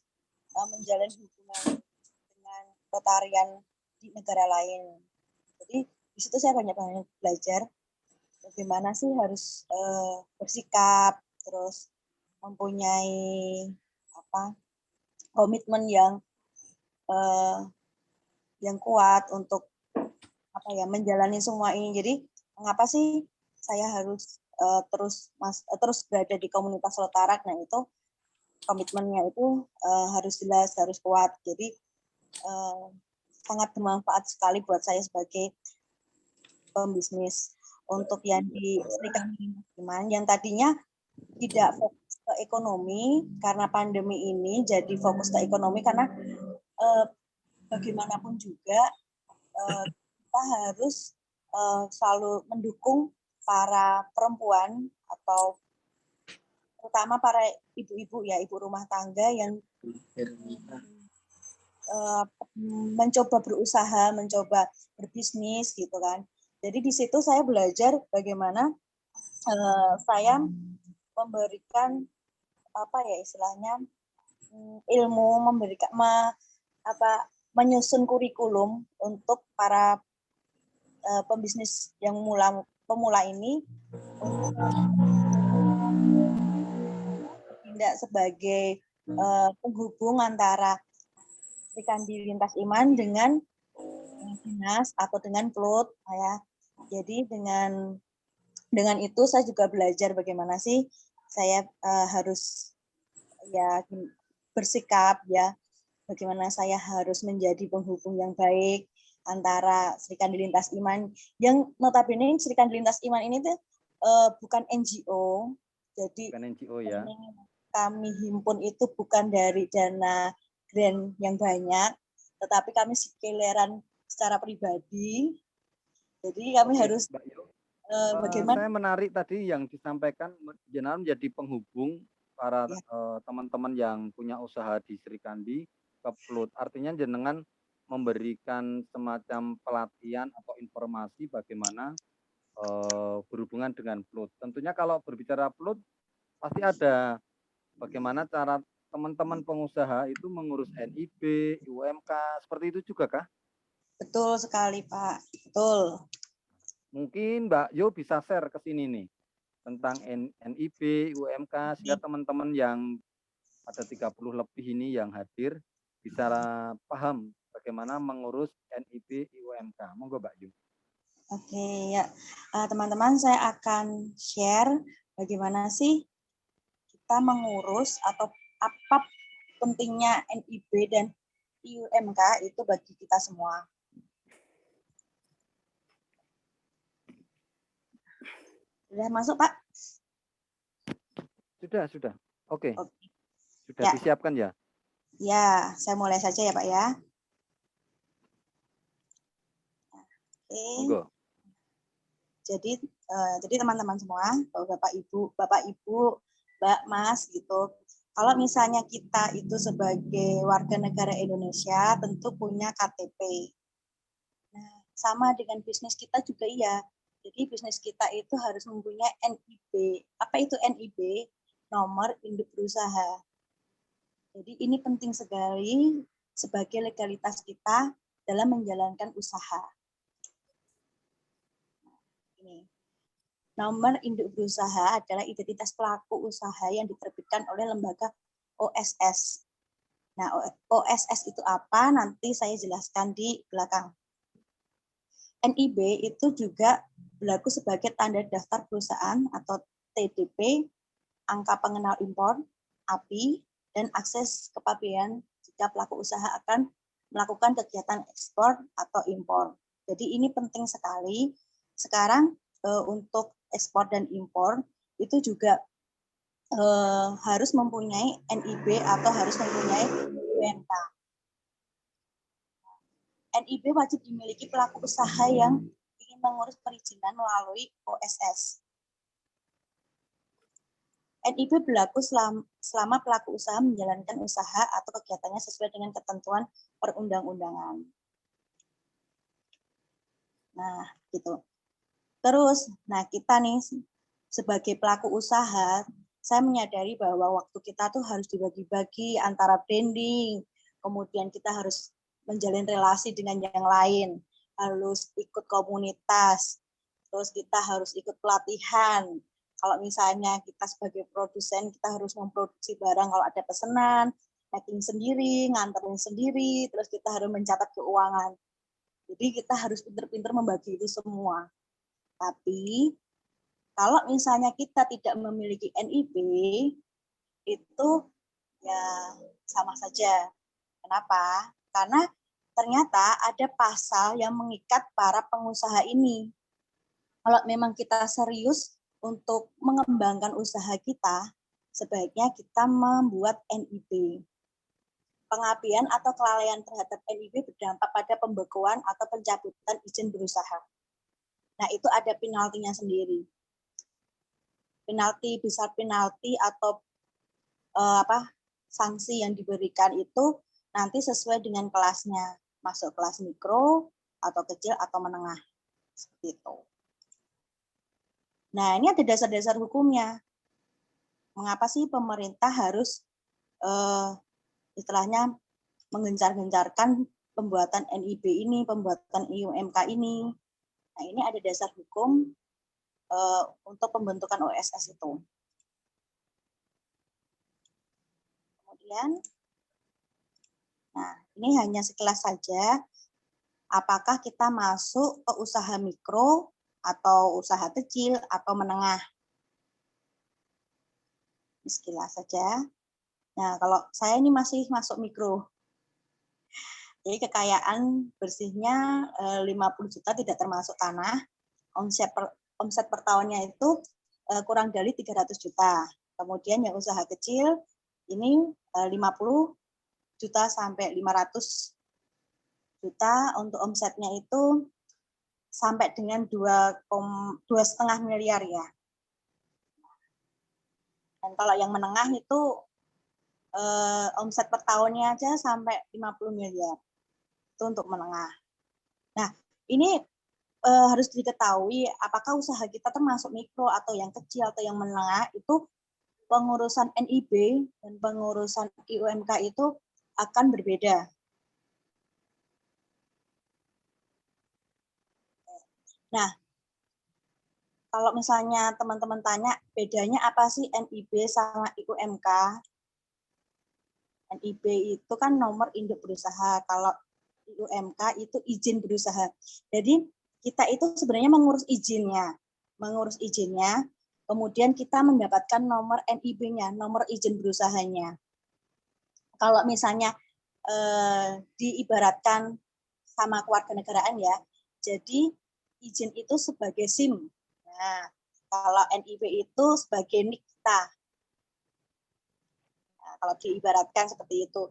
Speaker 3: menjalin hubungan dengan Rotarian di negara lain. Jadi di situ saya banyak belajar bagaimana sih harus bersikap, terus mempunyai komitmen yang kuat untuk menjalani semua ini. Jadi mengapa sih saya harus terus berada di komunitas Rotarak? Nah, itu komitmennya itu harus jelas, harus kuat. Jadi sangat bermanfaat sekali buat saya sebagai pembisnis. Untuk yang di Serikandi Lintas Iman yang tadinya tidak fokus ke ekonomi, karena pandemi ini jadi fokus ke ekonomi karena bagaimanapun juga kita harus selalu mendukung para perempuan atau terutama para ibu-ibu ya, ibu rumah tangga yang mencoba berusaha, mencoba berbisnis gitu kan. Jadi di situ saya belajar bagaimana saya memberikan istilahnya ilmu, memberikan menyusun kurikulum untuk para pembisnis yang pemula ini tidak sebagai penghubung antara Sri Kandi Lintas Iman dengan dinas atau dengan plot ya. Jadi dengan itu saya juga belajar bagaimana sih saya harus ya bersikap ya, bagaimana saya harus menjadi penghubung yang baik antara Sri Kandi Lintas Iman yang notabene Sri Kandi Lintas Iman ini tuh bukan NGO. Jadi
Speaker 4: Bukan NGO ya.
Speaker 3: Kami himpun itu bukan dari dana grant yang banyak, tetapi kami sekeleran secara pribadi. Jadi kami harus
Speaker 4: Mbak Yu,
Speaker 3: bagaimana?
Speaker 4: Saya menarik tadi yang disampaikan jenengan menjadi penghubung para teman-teman yang punya usaha di Sri Kandi ke Plut. Artinya jenengan memberikan semacam pelatihan atau informasi bagaimana berhubungan dengan Plut. Tentunya kalau berbicara Plut pasti ada bagaimana cara teman-teman pengusaha itu mengurus NIB, UMK, seperti itu juga kah?
Speaker 3: Betul sekali, Pak. Betul.
Speaker 4: Mungkin Mbak Yo bisa share ke sini nih tentang NIB, UMK, sehingga teman-teman yang ada 30 lebih ini yang hadir bisa paham bagaimana mengurus NIB, UMK. Monggo Mbak Yo.
Speaker 3: Oke, ya. Teman-teman, saya akan share bagaimana sih kita mengurus atau apa pentingnya NIB dan UMK itu bagi kita semua. Sudah masuk, Pak?
Speaker 4: Sudah. Oke. Sudah
Speaker 3: Ya.
Speaker 4: disiapkan ya?
Speaker 3: Ya, saya mulai saja ya, Pak ya. Oke.
Speaker 4: Monggo.
Speaker 3: Jadi teman-teman semua, Bapak Ibu, Mbak, Mas gitu. Kalau misalnya kita itu sebagai warga negara Indonesia tentu punya KTP. Nah, sama dengan bisnis kita juga iya. Jadi bisnis kita itu harus mempunyai NIB. Apa itu NIB? Nomor induk berusaha. Jadi ini penting sekali sebagai legalitas kita dalam menjalankan usaha. Ini. Nomor induk berusaha adalah identitas pelaku usaha yang diterbitkan oleh lembaga OSS. Nah, OSS itu apa? Nanti saya jelaskan di belakang. NIB itu juga berlaku sebagai tanda daftar perusahaan atau TDP, angka pengenal impor, API, dan akses kepabean jika pelaku usaha akan melakukan kegiatan ekspor atau impor. Jadi ini penting sekali. Sekarang untuk ekspor dan impor itu juga harus mempunyai NIB atau harus mempunyai UMK. NIB wajib dimiliki pelaku usaha yang ingin mengurus perizinan melalui OSS. NIB berlaku selama pelaku usaha menjalankan usaha atau kegiatannya sesuai dengan ketentuan perundang-undangan. Nah, gitu. Terus, nah kita nih sebagai pelaku usaha, saya menyadari bahwa waktu kita tuh harus dibagi-bagi antara branding, kemudian kita harus menjalin relasi dengan yang lain, harus ikut komunitas, terus kita harus ikut pelatihan. Kalau misalnya kita sebagai produsen, kita harus memproduksi barang kalau ada pesanan, packing sendiri, nganterin sendiri, terus kita harus mencatat keuangan. Jadi kita harus pintar-pintar membagi itu semua. Tapi kalau misalnya kita tidak memiliki NIB, itu ya sama saja. Kenapa? Karena ternyata ada pasal yang mengikat para pengusaha ini. Kalau memang kita serius untuk mengembangkan usaha kita, sebaiknya kita membuat NIB. Pengapian atau kelalaian terhadap NIB berdampak pada pembekuan atau pencabutan izin berusaha. Nah, itu ada penaltinya sendiri. Penalti, besar penalti atau sanksi yang diberikan itu nanti sesuai dengan kelasnya, masuk kelas mikro atau kecil atau menengah, seperti itu. Nah, ini ada dasar-dasar hukumnya. Mengapa sih pemerintah harus istilahnya menggencar-gencarkan pembuatan NIB ini, pembuatan UMK ini? Nah, ini ada dasar hukum untuk pembentukan OSS itu. Kemudian, nah ini hanya sekilas saja. Apakah kita masuk ke usaha mikro atau usaha kecil atau menengah? Sekilas saja. Nah, kalau saya ini masih masuk mikro. Jadi kekayaan bersihnya 50 juta tidak termasuk tanah. Omset per tahunnya itu kurang dari 300 juta. Kemudian yang usaha kecil ini 50 juta sampai 500 juta, untuk omsetnya itu sampai dengan 2,5 miliar ya. Dan kalau yang menengah itu omset per tahunnya aja sampai 50 miliar. Itu untuk menengah. Nah, ini harus diketahui apakah usaha kita termasuk mikro atau yang kecil atau yang menengah, itu pengurusan NIB dan pengurusan IUMK itu akan berbeda. Nah, kalau misalnya teman-teman tanya bedanya apa sih NIB sama IUMK? NIB itu kan nomor induk berusaha, kalau IUMK itu izin berusaha. Jadi kita itu sebenarnya mengurus izinnya, kemudian kita mendapatkan nomor NIB-nya, nomor izin berusahanya. Kalau misalnya diibaratkan sama kewarganegaraan ya, jadi izin itu sebagai SIM. Nah, kalau NIB itu sebagai NIK kita. Nah, kalau diibaratkan seperti itu.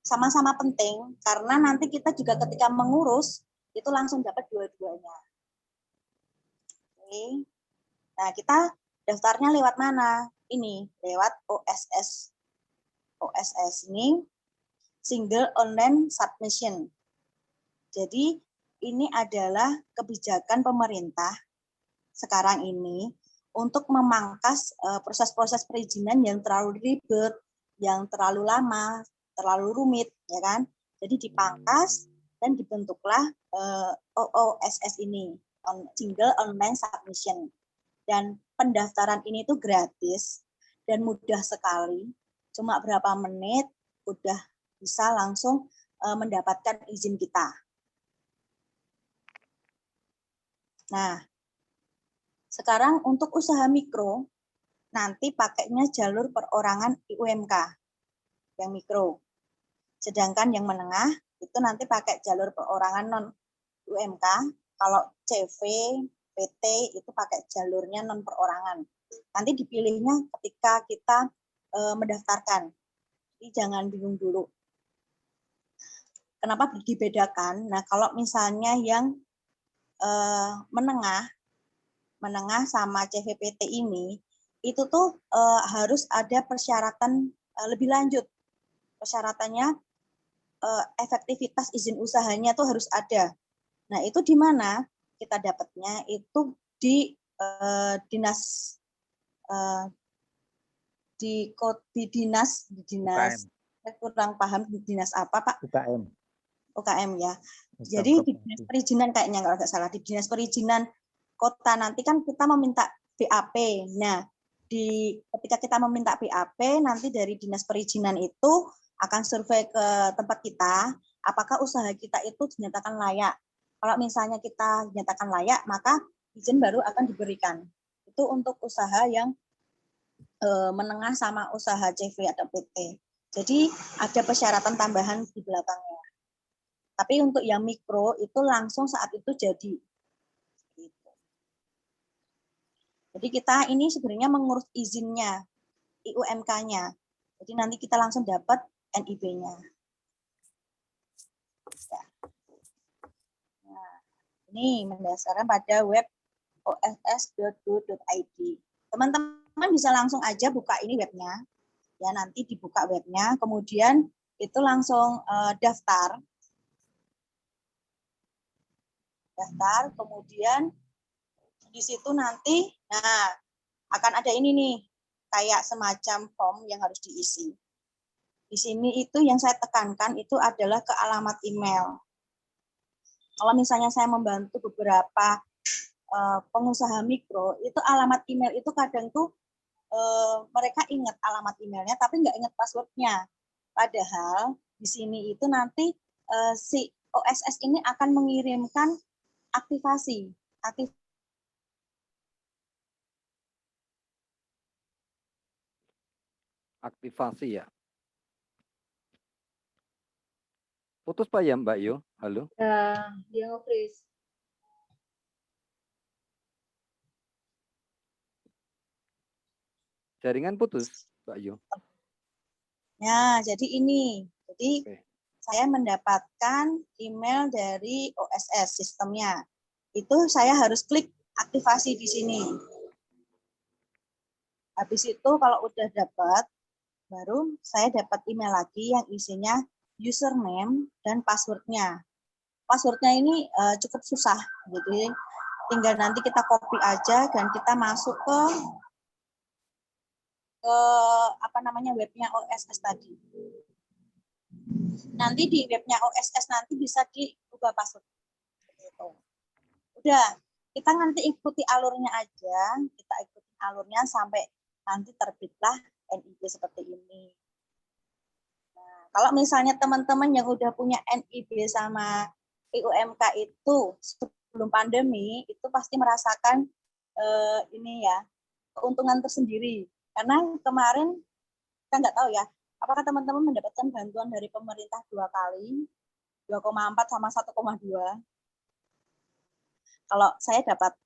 Speaker 3: Sama-sama penting, karena nanti kita juga ketika mengurus, itu langsung dapat dua-duanya. Oke. Nah, kita daftarnya lewat mana? Ini, lewat OSS. OSS ini, Single Online Submission. Jadi, ini adalah kebijakan pemerintah sekarang ini untuk memangkas proses-proses perizinan yang terlalu ribet, yang terlalu lama, terlalu rumit, ya kan? Jadi dipangkas dan dibentuklah OSS ini, Single Online Submission. Dan pendaftaran ini tuh gratis dan mudah sekali, cuma berapa menit udah bisa langsung mendapatkan izin kita. Nah, sekarang untuk usaha mikro, nanti pakainya jalur perorangan IUMK yang mikro. Sedangkan yang menengah itu nanti pakai jalur perorangan non IUMK. Kalau CV, PT itu pakai jalurnya non perorangan. Nanti dipilihnya ketika kita mendaftarkan. Jadi jangan bingung dulu. Kenapa dibedakan? Nah, kalau misalnya yang menengah sama CVPT ini, itu tuh harus ada persyaratan lebih lanjut. Persyaratannya efektivitas izin usahanya tuh harus ada. Nah, itu di mana kita dapatnya? Itu di dinas saya kurang paham di dinas apa, Pak? UKM ya. Jadi di dinas perizinan kayaknya kalau nggak salah, di dinas perizinan kota nanti kan kita meminta BAP. Nah, ketika kita meminta BAP, nanti dari dinas perizinan itu akan survei ke tempat kita, apakah usaha kita itu dinyatakan layak. Kalau misalnya kita dinyatakan layak, maka izin baru akan diberikan. Itu untuk usaha yang menengah sama usaha CV atau PT. Jadi ada persyaratan tambahan di belakangnya. Tapi untuk yang mikro itu langsung saat itu jadi. Jadi kita ini sebenarnya mengurus izinnya, IUMK-nya. Jadi nanti kita langsung dapat NIB-nya. Ya. Nah, ini mendasarkan pada web oss.go.id. Teman-teman bisa langsung aja buka ini webnya. Ya, nanti dibuka webnya, kemudian itu langsung daftar, kemudian di situ nanti, nah akan ada ini nih, kayak semacam form yang harus diisi. Di sini itu yang saya tekankan itu adalah ke alamat email. Kalau misalnya saya membantu beberapa pengusaha mikro, itu alamat email itu kadang tuh mereka ingat alamat emailnya, tapi nggak ingat passwordnya. Padahal di sini itu nanti si OSS ini akan mengirimkan aktivasi.
Speaker 4: Aktivasi ya. Putus Pak ya Mbak Yu? Halo?
Speaker 6: Ya, dia nge-freeze.
Speaker 4: Jaringan putus Mbak Yu?
Speaker 3: Nah, jadi ini. Jadi
Speaker 4: Oke.
Speaker 3: saya mendapatkan email dari OSS sistemnya. Itu saya harus klik aktivasi di sini. Habis itu kalau udah dapat, baru saya dapat email lagi yang isinya username dan passwordnya. Passwordnya ini cukup susah, jadi tinggal nanti kita copy aja dan kita masuk ke apa namanya webnya OSS tadi. Nanti di webnya OSS nanti bisa diubah password. Gitu. Udah, kita nanti ikuti alurnya aja, kita ikuti alurnya sampai nanti terbitlah NIB seperti ini. Nah, kalau misalnya teman-teman yang udah punya NIB sama IUMK itu sebelum pandemi, itu pasti merasakan ini ya, keuntungan tersendiri. Karena kemarin, kita nggak tahu ya, apakah teman-teman mendapatkan bantuan dari pemerintah 2 kali, 2,4 sama 1,2. Kalau saya dapat,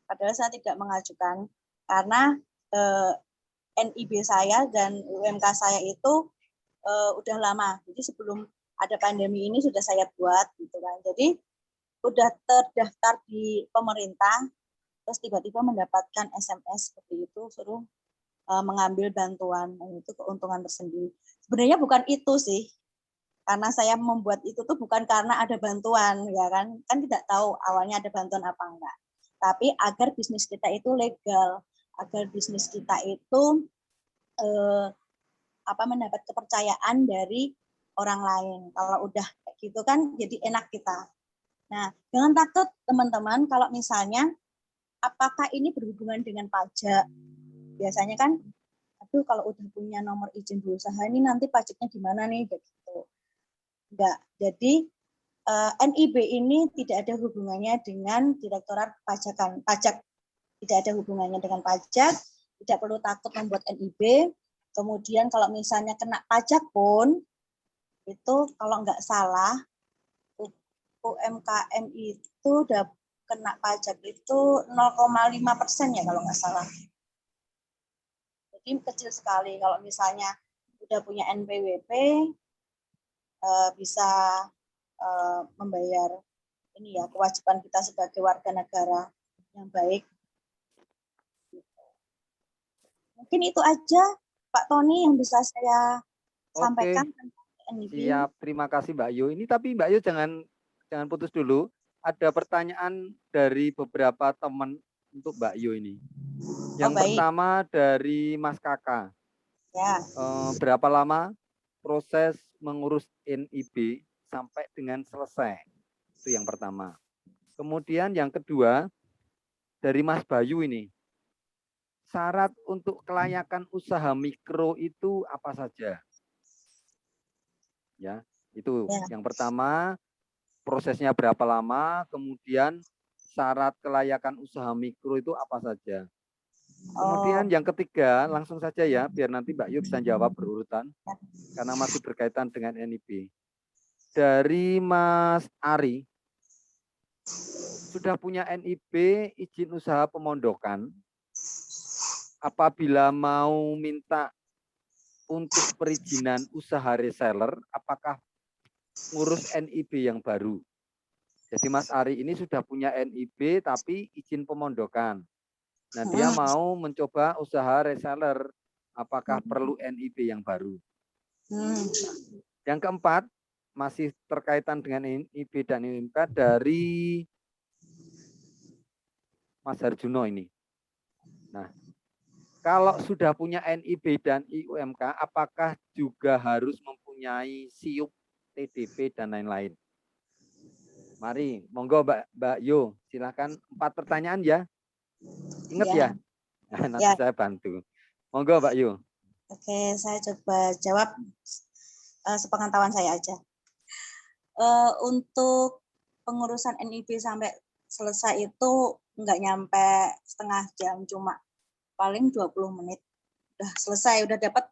Speaker 3: padahal saya tidak mengajukan, karena NIB saya dan UMK saya itu udah lama. Jadi sebelum ada pandemi ini sudah saya buat gitu kan. Jadi udah terdaftar di pemerintah, terus tiba-tiba mendapatkan SMS seperti itu suruh mengambil bantuan. Nah, itu keuntungan tersendiri. Sebenarnya bukan itu sih. Karena saya membuat itu tuh bukan karena ada bantuan, ya kan? Kan tidak tahu awalnya ada bantuan apa enggak. Tapi agar bisnis kita itu legal, agar bisnis kita itu mendapat kepercayaan dari orang lain. Kalau udah kayak gitu kan jadi enak kita. Nah, jangan takut teman-teman kalau misalnya apakah ini berhubungan dengan pajak. Biasanya kan aduh kalau udah punya nomor izin berusaha ini nanti pajaknya gimana nih gitu. Enggak. Jadi NIB ini tidak ada hubungannya dengan Direktorat Pajak. Tidak ada hubungannya dengan pajak, tidak perlu takut membuat NIB. Kemudian kalau misalnya kena pajak pun, itu kalau nggak salah, UMKM itu udah kena pajak itu 0,5% ya kalau nggak salah. Jadi kecil sekali. Kalau misalnya udah punya NPWP, bisa membayar ini ya kewajiban kita sebagai warga negara yang baik. Mungkin itu aja Pak Tony yang bisa saya sampaikan tentang NIB.
Speaker 4: Siap, terima kasih Mbak Yu. Ini tapi Mbak Yu jangan putus dulu. Ada pertanyaan dari beberapa teman untuk Mbak Yu ini. Yang pertama dari Mas Kakak.
Speaker 3: Ya.
Speaker 4: Berapa lama proses mengurus NIB sampai dengan selesai? Itu yang pertama. Kemudian yang kedua dari Mas Bayu ini. Syarat untuk kelayakan usaha mikro itu apa saja? Ya, itu yang pertama, prosesnya berapa lama, kemudian syarat kelayakan usaha mikro itu apa saja. Kemudian yang ketiga, langsung saja ya, biar nanti Mbak Yu bisa jawab berurutan, karena masih berkaitan dengan NIB. Dari Mas Ari, sudah punya NIB, izin usaha pemondokan, apabila mau minta untuk perizinan usaha reseller, apakah ngurus NIB yang baru? Jadi Mas Ari ini sudah punya NIB, tapi izin pemondokan. Nah, dia mau mencoba usaha reseller, apakah perlu NIB yang baru? Yang keempat, masih terkaitan dengan NIB dan IUMK dari Mas Harjuno ini. Nah, kalau sudah punya NIB dan IUMK, apakah juga harus mempunyai SIUP, TDP, dan lain-lain? Mari, monggo Mbak Yu, silakan 4 pertanyaan ya. Ingat ya. Nanti saya bantu. Monggo Mbak Yu.
Speaker 3: Oke, saya coba jawab. sepengetahuan saya aja. Untuk pengurusan NIB sampai selesai itu nggak nyampe setengah jam, cuma paling 20 menit udah selesai, udah dapat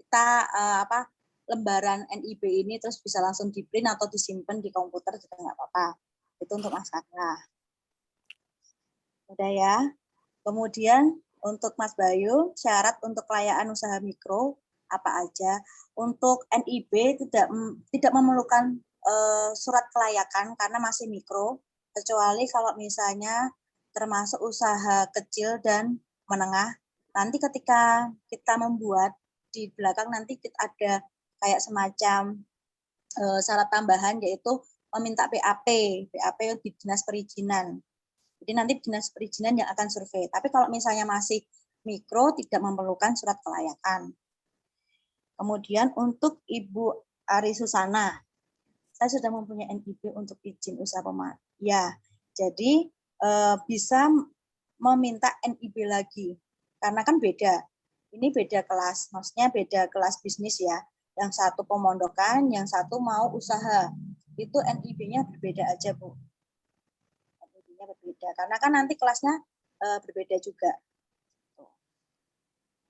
Speaker 3: kita lembaran NIB ini, terus bisa langsung di print atau disimpan di komputer juga nggak apa-apa. Itu untuk Mas Kakak. Udah ya. Kemudian untuk Mas Bayu, syarat untuk kelayakan usaha mikro apa aja? Untuk NIB tidak memerlukan surat kelayakan karena masih mikro, kecuali kalau misalnya termasuk usaha kecil dan menengah. Nanti ketika kita membuat di belakang nanti ada kayak semacam syarat tambahan, yaitu meminta BAP di dinas perizinan. Jadi nanti dinas perizinan yang akan survei. Tapi kalau misalnya masih mikro tidak memerlukan surat kelayakan. Kemudian untuk Ibu Ari Susana, saya sudah mempunyai NIB untuk izin usaha pemasaran. Ya, jadi bisa meminta NIB lagi, karena kan beda. Ini beda kelas, maksudnya beda kelas bisnis ya. Yang satu pemondokan, yang satu mau usaha. Itu NIB-nya berbeda aja, Bu. NIB-nya berbeda, karena kan nanti kelasnya berbeda juga.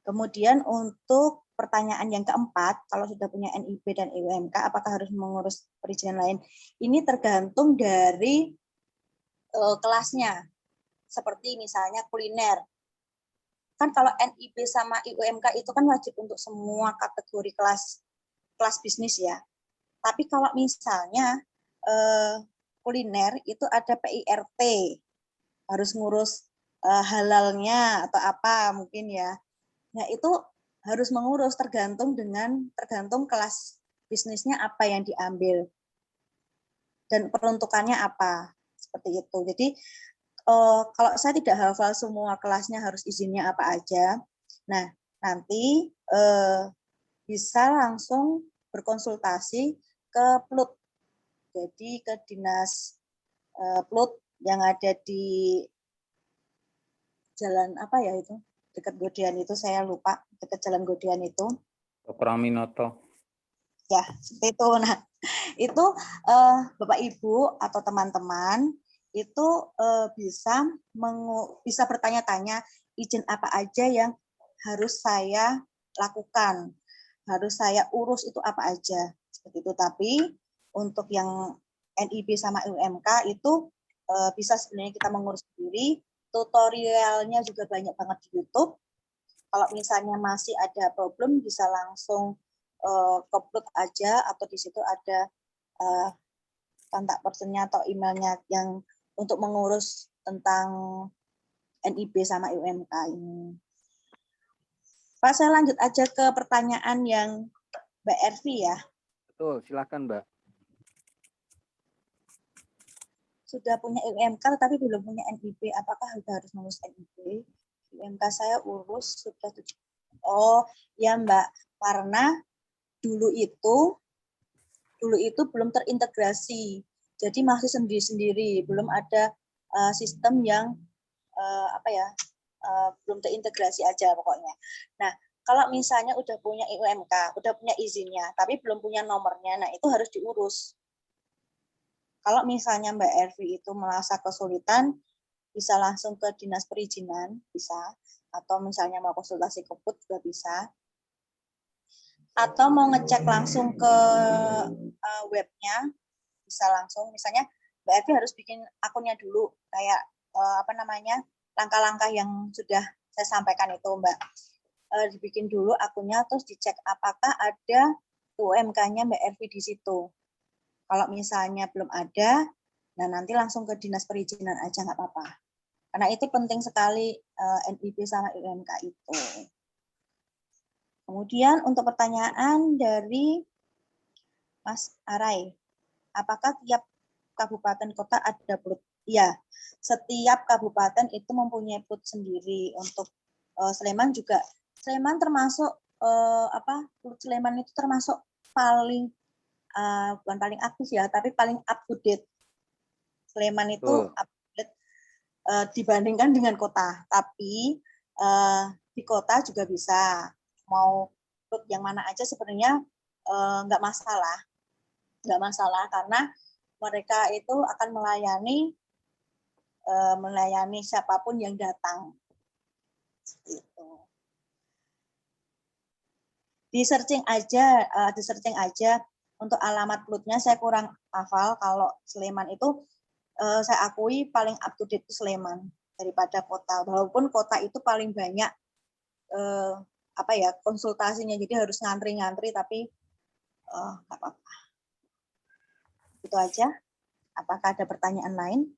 Speaker 3: Kemudian untuk pertanyaan yang keempat, kalau sudah punya NIB dan IUMK, apakah harus mengurus perizinan lain? Ini tergantung dari kelasnya. Seperti misalnya kuliner. Kan kalau NIB sama IUMK itu kan wajib untuk semua kategori kelas bisnis ya. Tapi kalau misalnya kuliner itu ada PIRT, harus ngurus halalnya atau apa mungkin ya. Nah, itu harus mengurus tergantung kelas bisnisnya apa yang diambil dan peruntukannya apa, seperti itu. Jadi kalau saya tidak hafal semua kelasnya harus izinnya apa aja. Nah, nanti bisa langsung berkonsultasi ke PLUT. Jadi ke dinas PLUT yang ada di jalan apa ya itu? Dekat Godean itu, saya lupa, dekat jalan Godean itu.
Speaker 5: Praminoto.
Speaker 3: Ya, seperti itu. Nah, itu Bapak Ibu atau teman-teman itu bisa bertanya-tanya izin apa aja yang harus saya lakukan, harus saya urus itu apa aja, seperti itu. Tapi untuk yang NIB sama UMK itu bisa sebenarnya kita mengurus sendiri. Tutorialnya juga banyak banget di YouTube. Kalau misalnya masih ada problem, bisa langsung ke PLUT aja, atau di situ ada kontak personnya atau emailnya yang untuk mengurus tentang NIB sama UMK ini. Pak, saya lanjut aja ke pertanyaan yang Mbak Ervi ya.
Speaker 4: Betul, silakan Mbak.
Speaker 3: Sudah punya UMK tapi belum punya NIB, apakah harus mengurus NIB? UMK saya urus sudah 7. Oh ya Mbak, karena dulu itu belum terintegrasi, jadi masih sendiri-sendiri, belum ada sistem yang belum terintegrasi aja pokoknya. Nah, kalau misalnya udah punya UMK, udah punya izinnya, tapi belum punya nomornya, nah itu harus diurus. Kalau misalnya Mbak Ervi itu merasa kesulitan, bisa langsung ke dinas perizinan, bisa. Atau misalnya mau konsultasi ke PLUT juga bisa. Atau mau ngecek langsung ke webnya, bisa langsung. Misalnya Mbak Ervi harus bikin akunnya dulu, kayak langkah-langkah yang sudah saya sampaikan itu Mbak. Dibikin dulu akunnya, terus dicek apakah ada UMK-nya Mbak Ervi di situ. Kalau misalnya belum ada, nah nanti langsung ke dinas perizinan aja nggak apa-apa. Karena itu penting sekali NIB sama UMK itu. Kemudian untuk pertanyaan dari Mas Arai, apakah tiap kabupaten kota ada PLUT? Ya, setiap kabupaten itu mempunyai PLUT sendiri. Untuk Sleman juga, Sleman termasuk PLUT Sleman itu termasuk paling bukan paling aktif ya, tapi paling up to date. Sleman itu up to date dibandingkan dengan kota. Tapi di kota juga bisa. Mau PLUT yang mana aja sebenarnya nggak masalah karena mereka itu akan melayani siapapun yang datang. Itu. Di searching aja untuk alamat plotnya saya kurang hafal. Kalau Sleman itu saya akui paling up to date Sleman daripada kota. Walaupun kota itu paling banyak konsultasinya, jadi harus ngantri tapi nggak apa-apa. Itu aja. Apakah ada pertanyaan lain?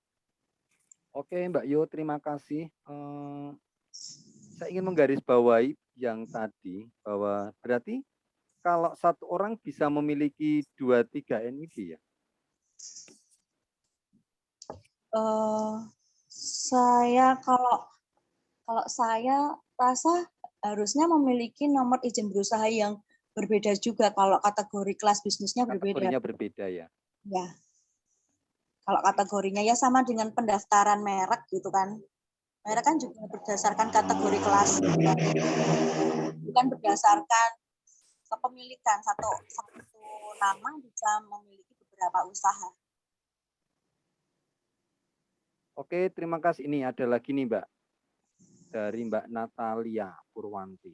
Speaker 4: Oke, Mbak Yo, terima kasih. Saya ingin menggarisbawahi yang tadi bahwa berarti kalau satu orang bisa memiliki 2-3 NIB ya?
Speaker 3: Kalau saya rasa harusnya memiliki nomor izin berusaha yang berbeda juga kalau kategori kelas bisnisnya berbeda.
Speaker 4: Kategorinya berbeda ya?
Speaker 3: Ya. Kalau kategorinya ya sama dengan pendaftaran merek gitu kan. Merek kan juga berdasarkan kategori kelas. Bukan berdasarkan kepemilikan. Satu nama bisa memiliki beberapa usaha.
Speaker 4: Oke, terima kasih. Ini ada lagi nih, Mbak. Dari Mbak Natalia Purwanti.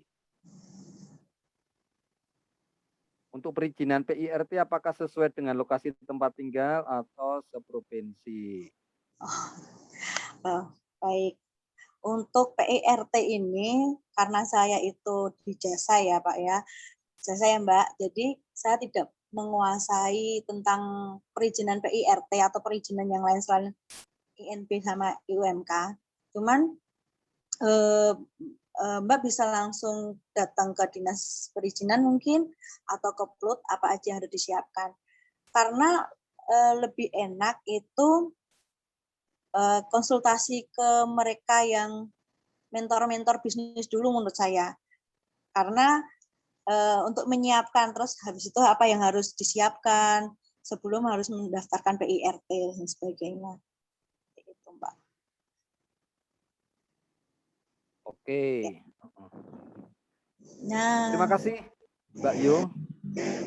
Speaker 4: Untuk perizinan PIRT apakah sesuai dengan lokasi tempat tinggal atau seprovinsi?
Speaker 3: Baik. Untuk PIRT ini, karena saya itu di jasa ya Pak ya, jasa ya Mbak, jadi saya tidak menguasai tentang perizinan PIRT atau perizinan yang lain selain INP sama IUMK. Cuman Mbak bisa langsung datang ke dinas perizinan mungkin atau ke plot apa aja yang harus disiapkan. Karena lebih enak itu konsultasi ke mereka yang mentor-mentor bisnis dulu menurut saya. Karena untuk menyiapkan terus habis itu apa yang harus disiapkan sebelum harus mendaftarkan PIRT dan sebagainya. Itu Mbak.
Speaker 4: Oke.
Speaker 3: Nah,
Speaker 4: terima kasih Mbak Yo.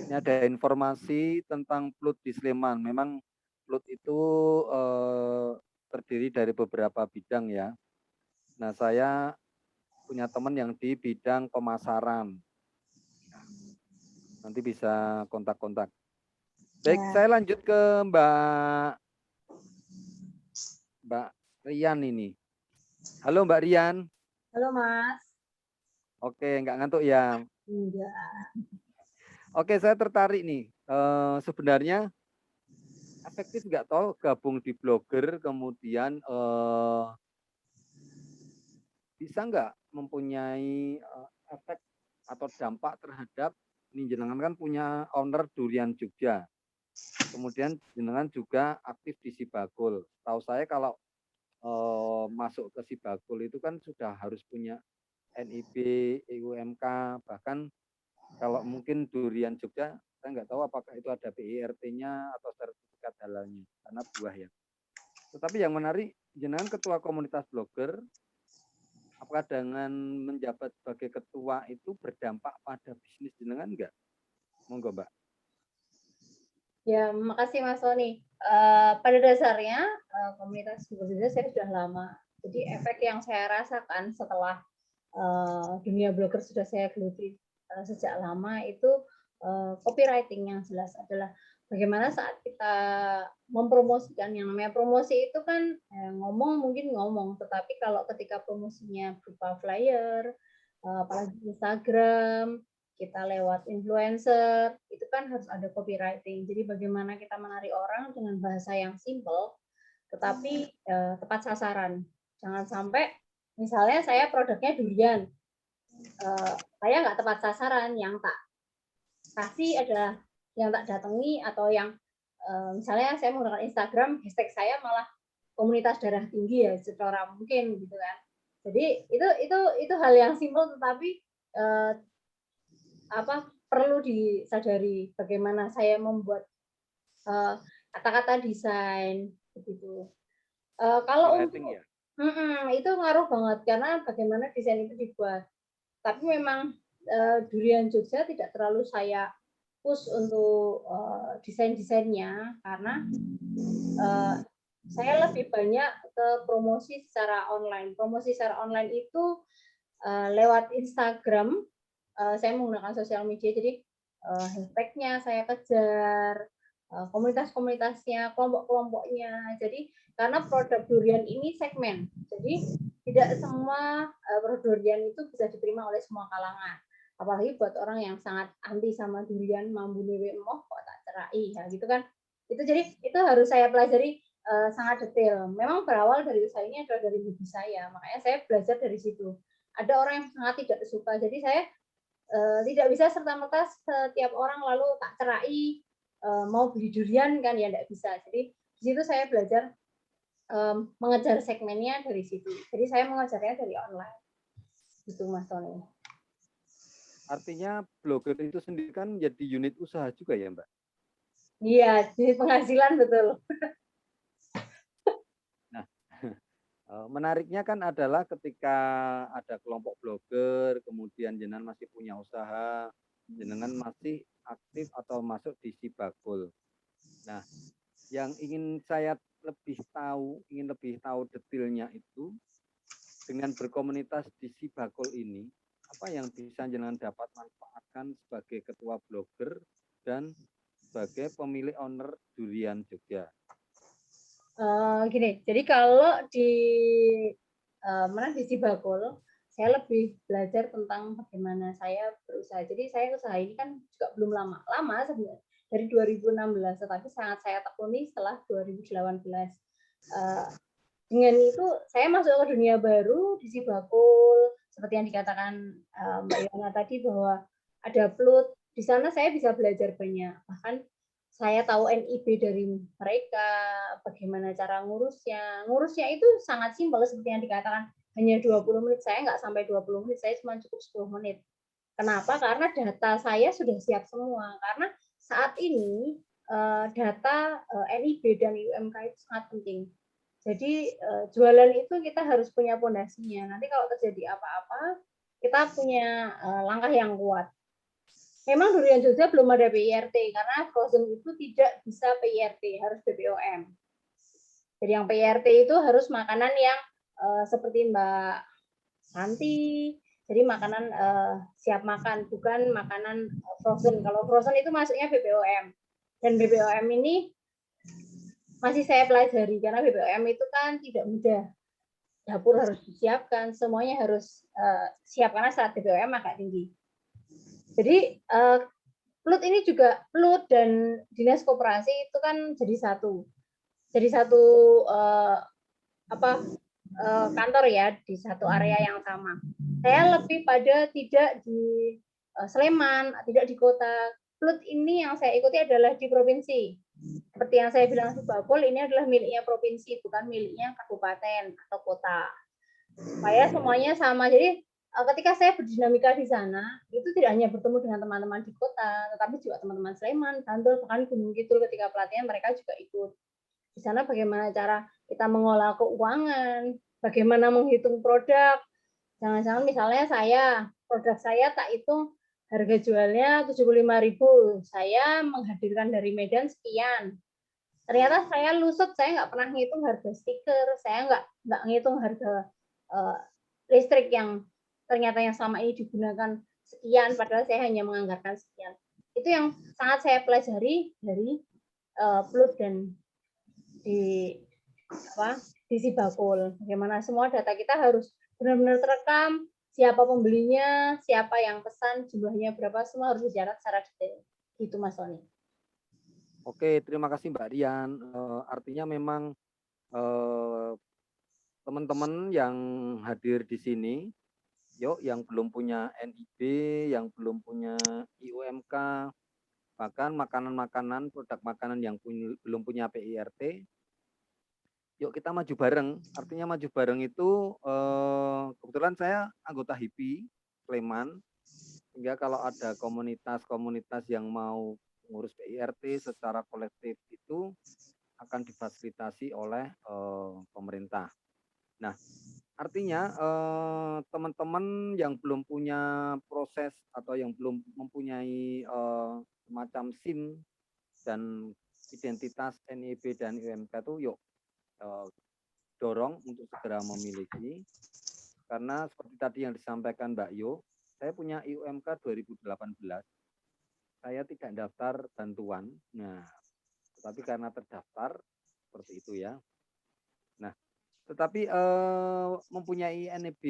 Speaker 4: Ini ada informasi tentang plot di Sleman. Memang plot itu terdiri dari beberapa bidang ya. Nah, saya punya teman yang di bidang pemasaran. Nanti bisa kontak-kontak. Baik, saya lanjut ke Mbak Rian ini. Halo Mbak Rian.
Speaker 6: Halo Mas.
Speaker 4: Oke, nggak ngantuk ya?
Speaker 6: Enggak.
Speaker 4: Oke, saya tertarik nih. Sebenarnya efektif nggak tahu gabung di blogger, kemudian bisa nggak mempunyai efek atau dampak terhadap ini jenengan kan punya owner Durian Jogja. Kemudian jenengan juga aktif di Sibagul. Tahu saya kalau masuk ke Sibagul itu kan sudah harus punya NIB, IUMK, bahkan kalau mungkin Durian Jogja, saya nggak tahu apakah itu ada PIRT-nya atau sertifikat halalnya, karena buah ya. Tetapi yang menarik, jenengan ketua komunitas blogger, apakah dengan menjabat sebagai ketua itu berdampak pada bisnis jenengan enggak? Monggo Mbak.
Speaker 6: Ya, makasih Mas Sony. Pada dasarnya komunitas blogger saya sudah lama. Jadi efek yang saya rasakan setelah dunia blogger sudah saya geluti sejak lama itu copywriting yang jelas adalah bagaimana saat kita mempromosikan. Yang namanya promosi itu kan ngomong mungkin ngomong, tetapi kalau ketika promosinya berupa flyer, apalagi Instagram, kita lewat influencer, itu kan harus ada copywriting. Jadi bagaimana kita menarik orang dengan bahasa yang simple, tetapi tepat sasaran. Jangan sampai, misalnya saya produknya durian, saya nggak tepat sasaran, yang tak kasih adalah yang tak datangi atau yang misalnya saya menggunakan Instagram, hashtag saya malah komunitas darah tinggi ya, secara mungkin gitu kan. Jadi itu hal yang simple, tetapi perlu disadari bagaimana saya membuat kata-kata desain begitu. Kalau untuk
Speaker 4: ya?
Speaker 6: itu ngaruh banget karena bagaimana desain itu dibuat. Tapi memang Durian Jogja tidak terlalu saya push untuk desain-desainnya karena saya lebih banyak ke promosi secara online. Promosi secara online itu lewat Instagram. Saya menggunakan sosial media, jadi hashtag-nya saya kejar, komunitas-komunitasnya, kelompok-kelompoknya. Jadi karena produk durian ini segmen, jadi tidak semua produk durian itu bisa diterima oleh semua kalangan. Apalagi buat orang yang sangat anti sama durian, mambu newe emoh kok tak cerai, ya gitu kan. Itu jadi itu harus saya pelajari sangat detail. Memang berawal dari usaha ini adalah dari hobi saya, makanya saya belajar dari situ. Ada orang yang sangat tidak suka, jadi saya tidak bisa serta-merta setiap orang lalu tak cerai mau beli durian kan ya tidak bisa. Jadi di situ saya belajar mengejar segmennya dari situ. Jadi saya mengejarnya dari online. Gitu Mas Tony.
Speaker 4: Artinya blogger itu sendiri kan menjadi unit usaha juga ya Mbak?
Speaker 6: Iya, jadi penghasilan betul.
Speaker 4: Nah, menariknya kan adalah ketika ada kelompok blogger, kemudian jenengan masih punya usaha, jenengan masih aktif atau masuk di Sibagul. Nah, yang ingin saya ingin lebih tahu detailnya itu, dengan berkomunitas di Sibagul ini, apa yang bisa jenengan dapat manfaatkan sebagai ketua blogger dan sebagai pemilik owner Durian Jogja?
Speaker 6: Gini, jadi kalau di di Sibagul, saya lebih belajar tentang bagaimana saya berusaha. Jadi saya usaha ini kan juga belum lama sebenarnya dari 2016, tetapi sangat saya tekuni setelah 2018. Dengan itu saya masuk ke dunia baru di Sibagul, seperti yang dikatakan Mbak Yona tadi bahwa ada PLUT. Di sana saya bisa belajar banyak. Bahkan saya tahu NIB dari mereka, bagaimana cara ngurusnya. Ngurusnya itu sangat simpel seperti yang dikatakan, hanya 20 menit. Saya nggak sampai 20 menit, saya cuma cukup 10 menit. Kenapa? Karena data saya sudah siap semua. Karena saat ini data NIB dan UMK itu sangat penting. Jadi jualan itu kita harus punya pondasinya. Nanti kalau terjadi apa-apa, kita punya langkah yang kuat. Memang durian Jogja belum ada PIRT karena frozen itu tidak bisa PIRT, harus BPOM. Jadi yang PIRT itu harus makanan yang seperti Mbak Santi, jadi makanan siap makan, bukan makanan frozen. Kalau frozen itu masuknya BPOM. Dan BPOM ini masih saya pelajari karena BPOM itu kan tidak mudah. Dapur harus disiapkan, semuanya harus siap karena saat BPOM agak tinggi. Jadi PLUT ini juga PLUT dan Dinas Koperasi itu kan jadi satu kantor ya di satu area yang sama. Saya lebih pada tidak di Sleman, tidak di kota. PLUT ini yang saya ikuti adalah di provinsi. Seperti yang saya bilang Sibagul, ini adalah miliknya provinsi, bukan miliknya kabupaten atau kota. Supaya semuanya sama. Jadi ketika saya berdinamika di sana, itu tidak hanya bertemu dengan teman-teman di kota, tetapi juga teman-teman Sleman, Bantul, bahkan Gunung Kidul ketika pelatihan mereka juga ikut. Di sana bagaimana cara kita mengolah keuangan, bagaimana menghitung produk. Jangan-jangan misalnya produk saya tak hitung harga jualnya 75.000, saya menghadirkan dari Medan sekian. Ternyata saya lusut, saya nggak pernah ngitung harga stiker, saya nggak ngitung harga listrik yang ternyata yang selama ini digunakan sekian, padahal saya hanya menganggarkan sekian. Itu yang sangat saya pelajari dari PLUT dan di Sibagul. Bagaimana semua data kita harus benar-benar terekam, siapa pembelinya, siapa yang pesan, jumlahnya berapa, semua harus dicatat secara detail. Gitu Mas Tony.
Speaker 4: Oke, terima kasih Mbak Rian. Artinya memang teman-teman yang hadir di sini, yuk yang belum punya NIB, yang belum punya IUMK, bahkan makanan-makanan, produk makanan yang belum punya PIRT, yuk kita maju bareng. Artinya maju bareng itu, kebetulan saya anggota HIPI Sleman, sehingga kalau ada komunitas-komunitas yang mau mengurus PIRT secara kolektif itu akan difasilitasi oleh pemerintah. Nah, Artinya teman-teman yang belum punya proses atau yang belum mempunyai semacam SIM dan identitas NIB dan UMK itu yuk dorong untuk segera memiliki, karena seperti tadi yang disampaikan Mbak Yo, saya punya IUMK 2018, saya tidak daftar bantuan, nah tetapi karena terdaftar seperti itu ya. Nah, tetapi mempunyai NIB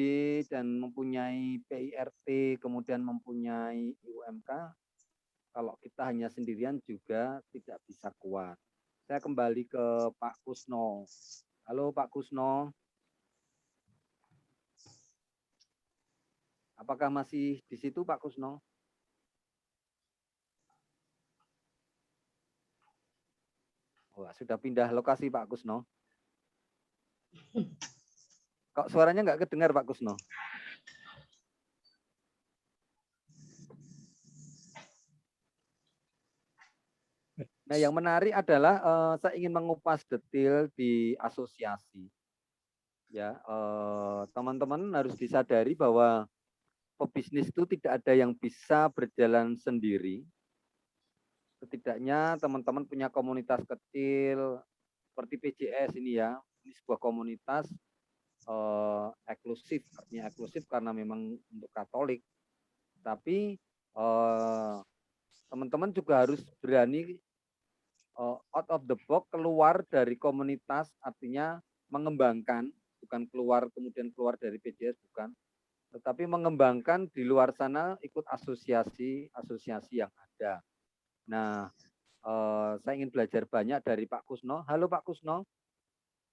Speaker 4: dan mempunyai PIRT, kemudian mempunyai IUMK, kalau kita hanya sendirian juga tidak bisa kuat. Saya kembali ke Pak Kusno. Halo Pak Kusno. Apakah masih di situ Pak Kusno? Oh, sudah pindah lokasi Pak Kusno. Kok suaranya nggak kedengar Pak Kusno? Nah, yang menarik adalah saya ingin mengupas detail di asosiasi. Ya, teman-teman harus disadari bahwa pebisnis itu tidak ada yang bisa berjalan sendiri. Setidaknya teman-teman punya komunitas kecil seperti PJS ini ya. Ini sebuah komunitas eksklusif, artinya eksklusif karena memang untuk Katolik. Tapi teman-teman juga harus berani out of the box, keluar dari komunitas, artinya mengembangkan, bukan keluar kemudian keluar dari PJS, bukan, tetapi mengembangkan di luar sana, ikut asosiasi yang ada. Nah, saya ingin belajar banyak dari Pak Kusno. Halo Pak Kusno.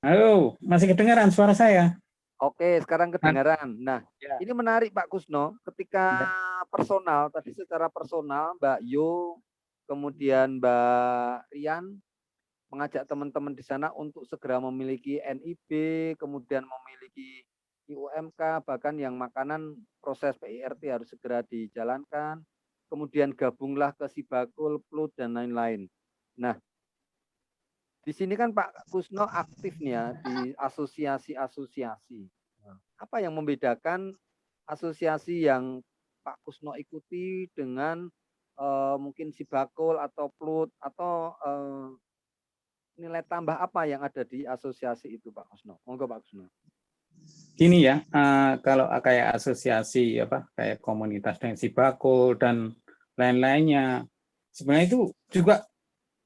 Speaker 5: Halo, masih kedengaran suara saya?
Speaker 4: Oke, sekarang kedengaran. Nah, ini menarik Pak Kusno, ketika personal, tadi secara personal Mbak Yo, kemudian Mbak Rian mengajak teman-teman di sana untuk segera memiliki NIB, kemudian memiliki IUMK, bahkan yang makanan proses PIRT harus segera dijalankan, kemudian gabunglah ke Sibakul, Plut, dan lain-lain. Nah, di sini kan Pak Kusno aktif nih ya di asosiasi-asosiasi. Apa yang membedakan asosiasi yang Pak Kusno ikuti dengan mungkin Sibakul atau Plut, atau nilai tambah apa yang ada di asosiasi itu Pak Kusno? Monggo Pak Kusno.
Speaker 5: Gini ya, kalau kayak asosiasi apa kayak komunitas dengan Sibakul dan lain-lainnya, sebenarnya itu juga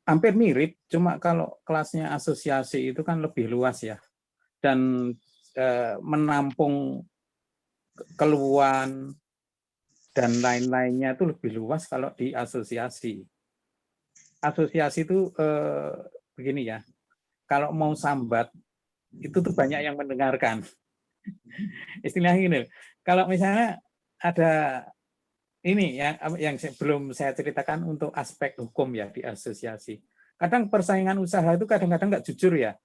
Speaker 5: hampir mirip, cuma kalau kelasnya asosiasi itu kan lebih luas ya, dan menampung keluhan dan lain-lainnya itu lebih luas kalau di asosiasi. Asosiasi itu begini ya, kalau mau sambat itu tuh banyak yang mendengarkan. Istilahnya gini, kalau misalnya ada ini ya yang belum saya ceritakan untuk aspek hukum ya di asosiasi. Kadang persaingan usaha itu kadang-kadang nggak jujur ya.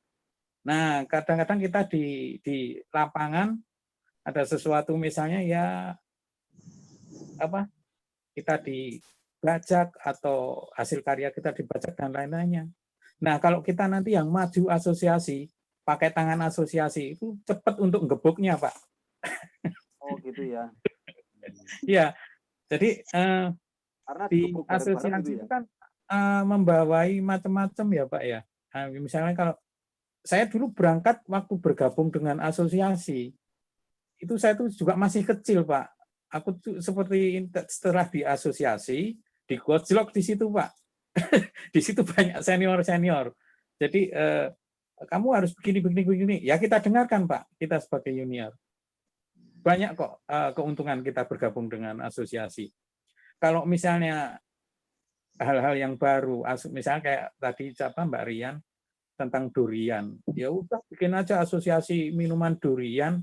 Speaker 5: Nah, kadang-kadang kita di lapangan ada sesuatu misalnya ya apa kita dibajak atau hasil karya kita dibajak dan lain-lainnya. Nah, kalau kita nanti yang maju asosiasi, pakai tangan asosiasi itu cepat untuk ngebuknya, Pak.
Speaker 4: Oh gitu ya.
Speaker 5: Iya, jadi
Speaker 4: karena
Speaker 5: di asosiasi itu kan membawai macam-macam ya Pak ya. Misalnya kalau saya dulu berangkat waktu bergabung dengan asosiasi, itu saya tuh juga masih kecil Pak. Aku tuh seperti setelah di asosiasi, di gojlok di situ Pak. Di situ banyak senior-senior. Jadi kamu harus begini. Ya kita dengarkan Pak, kita sebagai junior. Banyak kok keuntungan kita bergabung dengan asosiasi. Kalau misalnya hal-hal yang baru, misalnya kayak tadi Mbak Rian tentang durian, ya udah bikin aja asosiasi minuman durian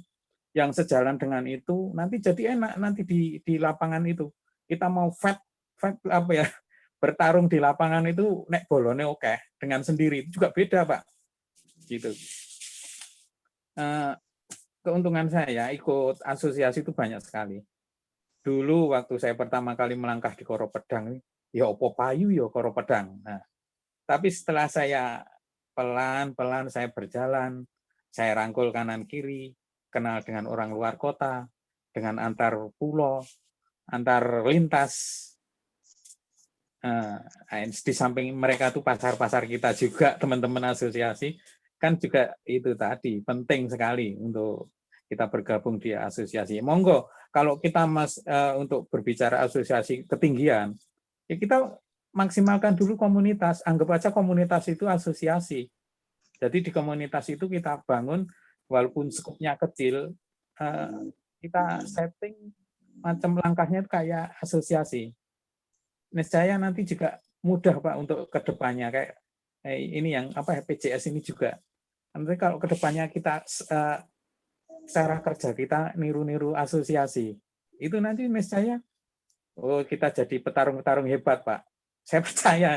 Speaker 5: yang sejalan dengan itu, nanti jadi enak nanti di lapangan itu. Kita mau fight apa ya, bertarung di lapangan itu nek bolone oke, dengan sendiri itu juga beda Pak. Gitu. Keuntungan saya ikut asosiasi itu banyak sekali. Dulu waktu saya pertama kali melangkah di Koro Pedang, ya opo payu ya Koro Pedang. Nah, tapi setelah saya pelan-pelan saya berjalan, saya rangkul kanan kiri, kenal dengan orang luar kota, dengan antar pulau, antar lintas. Di samping mereka tuh pasar-pasar kita juga, teman-teman asosiasi, kan juga itu tadi penting sekali untuk kita bergabung di asosiasi. Monggo, kalau kita untuk berbicara asosiasi ketinggian, ya kita maksimalkan dulu komunitas, anggap aja komunitas itu asosiasi. Jadi di komunitas itu kita bangun, walaupun skupnya kecil, kita setting macam langkahnya kayak asosiasi. Niscaya nanti juga mudah Pak untuk kedepannya kayak ini yang PJS ini juga. Nanti kalau kedepannya kita cara kerja kita niru-niru asosiasi, itu nanti niscaya kita jadi petarung-petarung hebat Pak. Saya percaya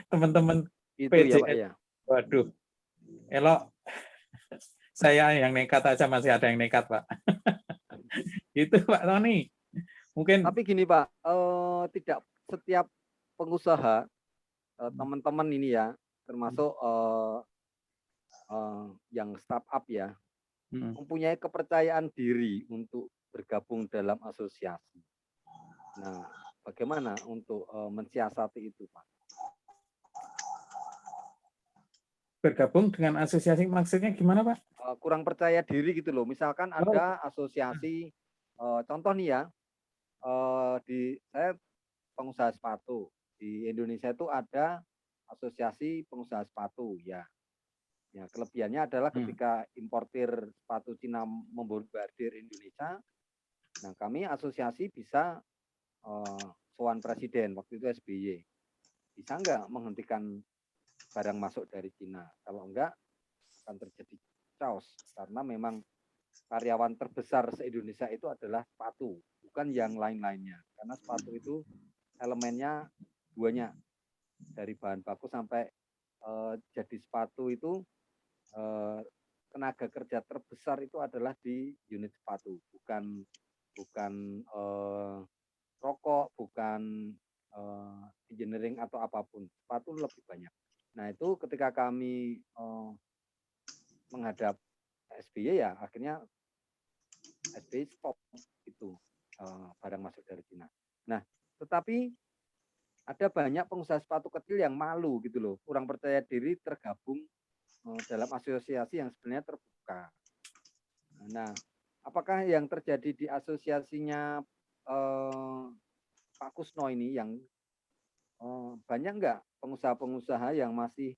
Speaker 5: teman-teman PJS. Ya, Pak, ya. Waduh, elok saya yang nekat aja masih ada yang nekat Pak. Itu Pak Tony. Mungkin. Tapi gini Pak, tidak setiap pengusaha teman-teman ini ya, termasuk yang startup ya, mempunyai kepercayaan diri untuk bergabung dalam asosiasi. Nah, bagaimana untuk mensiasati itu, Pak? Bergabung dengan asosiasi maksudnya gimana, Pak? Kurang percaya diri gitu loh. Misalkan ada asosiasi, contoh nih ya, saya pengusaha sepatu di Indonesia itu ada asosiasi pengusaha sepatu ya. Ya kelebihannya adalah ketika importir sepatu Cina membombardir Indonesia, nah kami asosiasi bisa sowan presiden waktu itu SBY, bisa nggak menghentikan barang masuk dari Cina? Kalau enggak akan terjadi chaos karena memang karyawan terbesar se-Indonesia itu adalah sepatu, bukan yang lain-lainnya. Karena sepatu itu elemennya banyak, dari bahan baku sampai jadi sepatu itu tenaga kerja terbesar itu adalah di unit sepatu, bukan rokok, bukan engineering atau apapun. Sepatu lebih banyak. Nah itu ketika kami menghadap SBY ya akhirnya SBY stop itu barang masuk dari Cina. Nah tetapi ada banyak pengusaha sepatu kecil yang malu gitu loh, kurang percaya diri tergabung dalam asosiasi yang sebenarnya terbuka. Nah, apakah yang terjadi di asosiasinya Pak Kusno ini yang banyak nggak pengusaha-pengusaha yang masih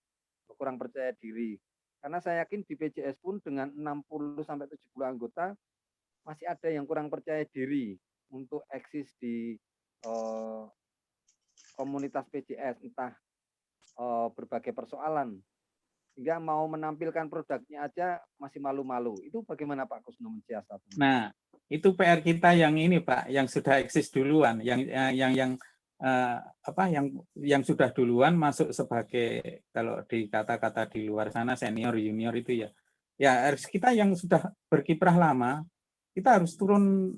Speaker 5: kurang percaya diri? Karena saya yakin di PJS pun dengan 60-70 anggota masih ada yang kurang percaya diri untuk eksis di komunitas PJS, entah berbagai persoalan, hingga mau menampilkan produknya aja masih malu-malu. Itu bagaimana Pak Kusno mensiasati? Nah, itu PR kita yang ini Pak, yang sudah eksis duluan, yang sudah duluan masuk sebagai, kalau di kata-kata di luar sana senior junior itu ya. Ya harus kita yang sudah berkiprah lama, kita harus turun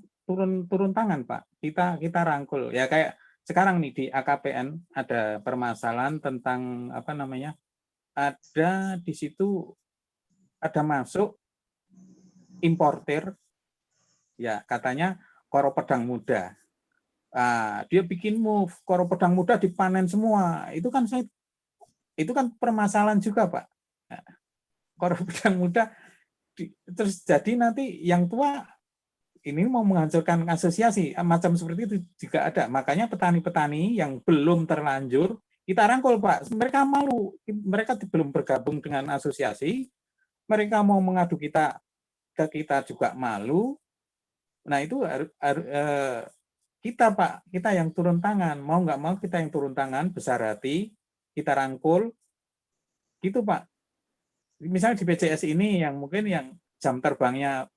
Speaker 5: tangan Pak. Kita rangkul. Ya kayak sekarang nih di AKPN ada permasalahan tentang ada di situ ada masuk importer ya katanya koro pedang muda. Dia bikin move koro pedang muda dipanen semua. Itu kan permasalahan juga Pak. Koro pedang muda terus jadi nanti yang tua ini mau menghancurkan asosiasi, macam seperti itu juga ada. Makanya petani-petani yang belum terlanjur, kita rangkul Pak. Mereka malu, mereka belum bergabung dengan asosiasi, mereka mau mengadu kita, ke kita juga malu. Nah itu kita Pak, kita yang turun tangan. Mau nggak mau kita yang turun tangan, besar hati, kita rangkul. Gitu Pak. Misalnya di PJS ini yang mungkin yang jam terbangnya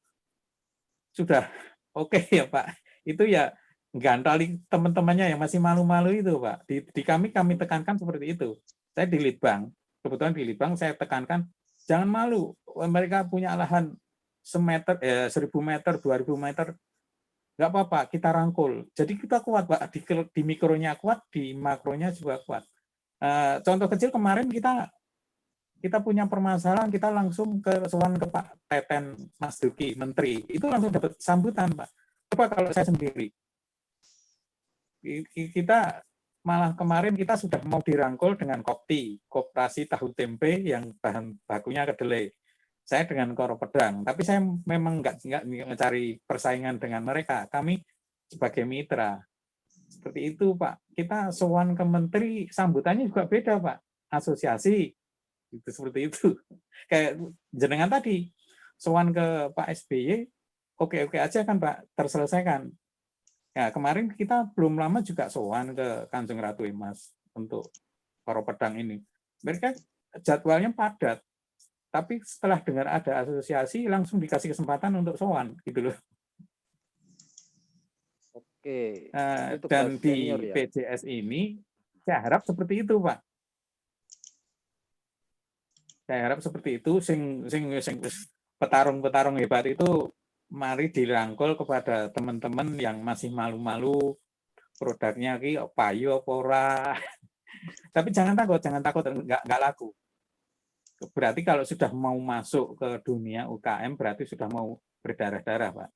Speaker 5: sudah oke ya Pak, itu ya gantali teman-temannya yang masih malu-malu itu Pak. Di kami tekankan seperti itu. Saya di Litbang, kebetulan di Litbang saya tekankan jangan malu. Mereka punya lahan 1.000 meter, 2.000 meter, nggak apa-apa, kita rangkul. Jadi kita kuat Pak, di mikronya kuat, di makronya juga kuat. Contoh kecil kemarin kita kita punya permasalahan, kita langsung ke sowan ke Pak Teten Mas Duki, Menteri, itu langsung dapat sambutan, Pak. Coba kalau saya sendiri, kita malah kemarin kita sudah mau dirangkul dengan Kopti, Koperasi Tahu Tempe yang bahan bakunya kedelai. Saya dengan Koro Pedang, tapi saya memang nggak mencari persaingan dengan mereka. Kami sebagai mitra. Seperti itu, Pak. Kita sowan ke Menteri, sambutannya juga beda, Pak. Asosiasi, itu seperti itu. Kayak jenengan tadi, sowan ke Pak SBY, oke-oke aja kan, Pak, terselesaikan. Ya, kemarin kita belum lama juga sowan ke Kanjeng Ratu Emas untuk Koro Pedang ini. Mereka jadwalnya padat, tapi setelah dengar ada asosiasi langsung dikasih kesempatan untuk sowan, gitu loh.
Speaker 4: Oke. Itu
Speaker 5: Dan
Speaker 4: tugas
Speaker 5: di
Speaker 4: senior ya.
Speaker 5: PJS ini, saya harap seperti itu, Pak. Saya harap seperti itu, sing petarung-petarung hebat itu mari dirangkul kepada teman-teman yang masih malu-malu produknya ki payu apa ora. Tapi jangan takut nggak laku. Berarti kalau sudah mau masuk ke dunia UKM berarti sudah mau berdarah-darah, Pak.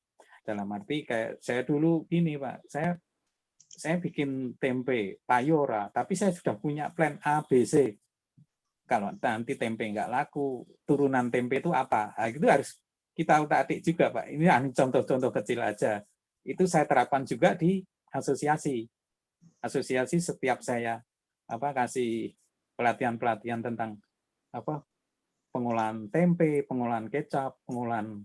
Speaker 5: Dalam arti kayak saya dulu gini, Pak. Saya bikin tempe payu ora, tapi saya sudah punya plan A, B, C. Kalau nanti tempe nggak laku, turunan tempe itu apa? Nah, itu harus kita utak-atik juga, Pak. Ini contoh-contoh kecil aja. Itu saya terapkan juga di asosiasi. Asosiasi setiap saya kasih pelatihan-pelatihan tentang pengolahan tempe, pengolahan kecap, pengolahan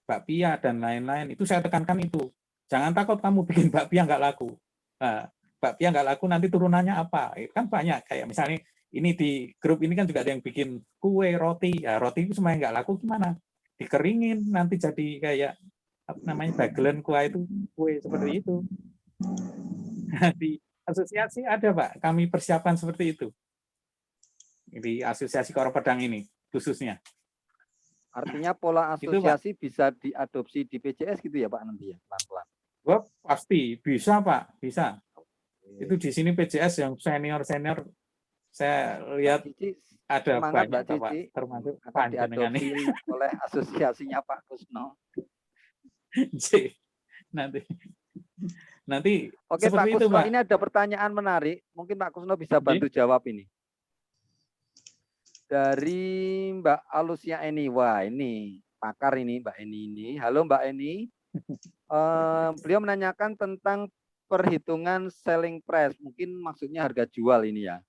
Speaker 5: bakpia dan lain-lain. Itu saya tekankan itu. Jangan takut kamu bikin bakpia nggak laku. Nah, bakpia nggak laku nanti turunannya apa? Kan banyak kayak misalnya ini di grup ini kan juga ada yang bikin kue, roti. Ya, roti itu semuanya nggak laku gimana? Dikeringin nanti jadi kayak apa namanya bagelan kue itu seperti itu. Di asosiasi ada, Pak. Kami persiapkan seperti itu. Di asosiasi Koro Pedang ini khususnya.
Speaker 4: Artinya pola asosiasi bisa diadopsi di PJS gitu ya, Pak, nanti ya, pelan-pelan.
Speaker 5: Oh, pasti bisa, Pak, bisa. Itu di sini PJS yang senior-senior saya lihat ada
Speaker 4: semangat,
Speaker 5: banyak,
Speaker 4: Mbak Cici,
Speaker 5: Pak, termasuk
Speaker 4: akan diadopsi oleh asosiasinya Pak Kusno. nanti Oke, Pak
Speaker 5: itu,
Speaker 4: Kusno,
Speaker 5: Pak.
Speaker 4: ini ada pertanyaan menarik. Mungkin Pak Kusno bisa bantu jawab ini. Dari Mbak Alusia Eni. Wah, ini pakar ini Mbak Eni ini. Halo Mbak Eni. Beliau menanyakan tentang perhitungan selling price. Mungkin maksudnya harga jual ini ya.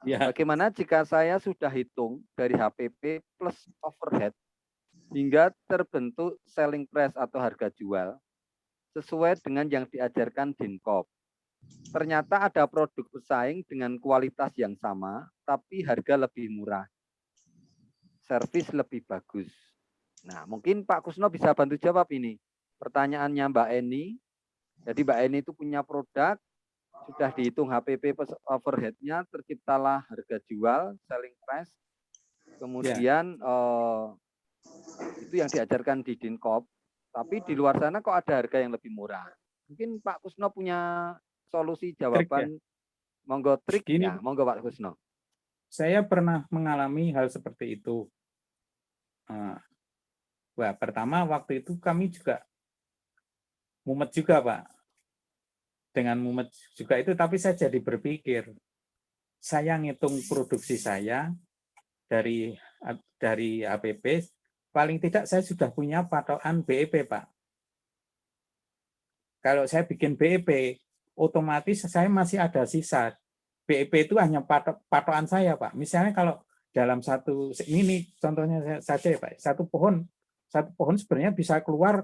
Speaker 4: Bagaimana jika saya sudah hitung dari HPP plus overhead hingga terbentuk selling price atau harga jual sesuai dengan yang diajarkan Dinkop. Ternyata ada produk pesaing dengan kualitas yang sama, tapi harga lebih murah. Servis lebih bagus. Nah, mungkin Pak Kusno bisa bantu jawab ini. Pertanyaannya Mbak Eni. Jadi Mbak Eni itu punya produk, sudah dihitung HPP plus overhead-nya, terciptalah harga jual, selling price. Kemudian itu yang diajarkan di Dinkop. Tapi di luar sana kok ada harga yang lebih murah. Mungkin Pak Kusno punya solusi jawaban, monggo trik ya, monggo Pak Kusno.
Speaker 5: Saya pernah mengalami hal seperti itu. Wah, pertama waktu itu kami juga mumet juga, Pak. Dengan mumet juga itu, tapi saya jadi berpikir, saya ngitung produksi saya dari HPP, paling tidak saya sudah punya patokan BEP, Pak. Kalau saya bikin BEP, otomatis saya masih ada sisa. BEP itu hanya patokan saya, Pak. Misalnya kalau dalam satu, ini contohnya saja ya, Pak. Satu pohon sebenarnya bisa keluar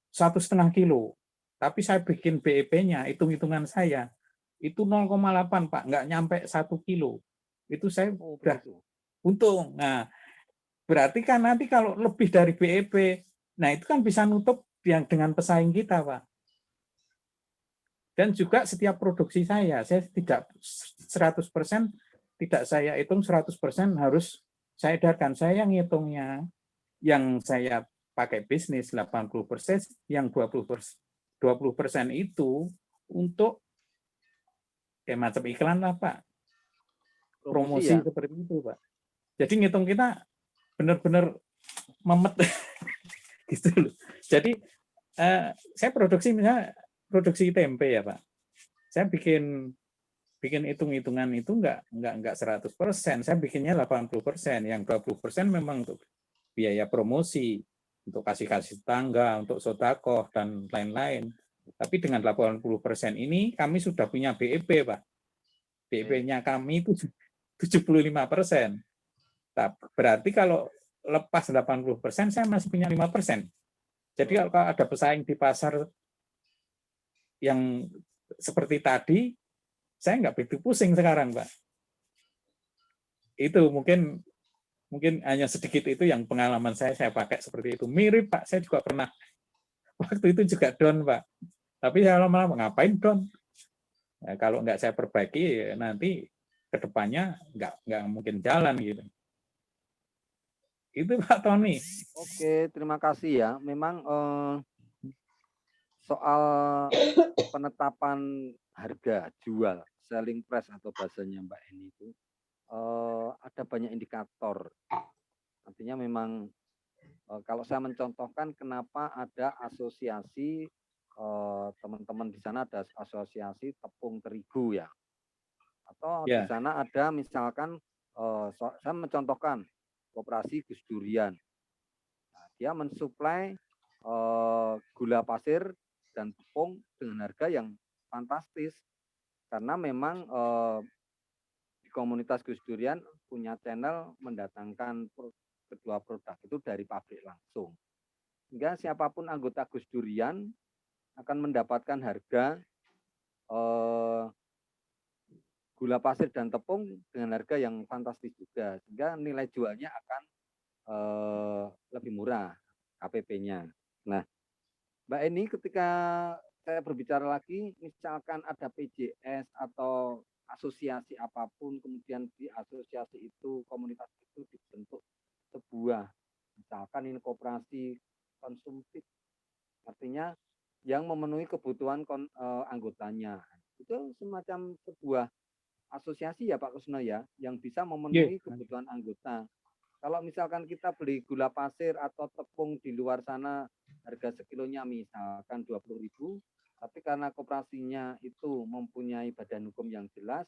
Speaker 5: 1,5 kilo. Tapi saya bikin BEP-nya, hitung-hitungan saya, itu 0,8, Pak. Nggak nyampe 1 kilo. Itu saya udah untung. Nah, berarti kan nanti kalau lebih dari BEP, nah itu kan bisa nutup yang dengan pesaing kita, Pak. Dan juga setiap produksi saya tidak 100%, tidak saya hitung 100% harus saya edarkan. Saya ngitungnya, yang saya pakai bisnis 80%, yang 20% itu untuk kayak macam iklan lah, Pak. Promosi ya? Seperti itu, Pak. Jadi ngitung kita benar-benar memet gitu loh. Jadi saya produksi misalnya produksi tempe ya Pak. Saya bikin hitung-hitungan itu enggak 100%. Saya bikinnya 80%. Yang 20% memang untuk biaya promosi, untuk kasih tangga, untuk sodakoh dan lain-lain. Tapi dengan 80% ini kami sudah punya BEP Pak. BEP-nya kami itu 75%. Berarti kalau lepas 80% saya masih punya 5%. Jadi kalau ada pesaing di pasar yang seperti tadi, saya nggak begitu pusing sekarang, Pak. Itu mungkin hanya sedikit itu yang pengalaman saya pakai seperti itu. Mirip, Pak, saya juga pernah. Waktu itu juga down, Pak. Tapi saya lama-lama ngapain down? Ya, kalau nggak saya perbaiki, nanti ke depannya nggak mungkin jalan gitu. Itu Pak Tony.
Speaker 4: Oke, terima kasih ya. Memang soal penetapan harga jual, selling price atau bahasanya Mbak Eni itu ada banyak indikator. Artinya memang kalau saya mencontohkan kenapa ada asosiasi teman-teman di sana ada asosiasi tepung terigu ya. Atau di sana ada misalkan saya mencontohkan Koperasi Gus Durian. Nah, dia mensuplai gula pasir dan tepung dengan harga yang fantastis karena memang di komunitas Gus Durian punya channel mendatangkan kedua produk itu dari pabrik langsung. Sehingga siapapun anggota Gus Durian akan mendapatkan harga gula pasir dan tepung dengan harga yang fantastis juga, sehingga nilai jualnya akan lebih murah KPP-nya. Nah, Mbak Eni, ketika saya berbicara lagi, misalkan ada PJS atau asosiasi apapun, kemudian di asosiasi itu, komunitas itu dibentuk sebuah, misalkan ini koperasi konsumtif, artinya yang memenuhi kebutuhan anggotanya. Itu semacam sebuah asosiasi ya Pak Kusno ya, yang bisa memenuhi kebutuhan anggota. Kalau misalkan kita beli gula pasir atau tepung di luar sana harga sekilonya misalkan 20.000, tapi karena koperasinya itu mempunyai badan hukum yang jelas,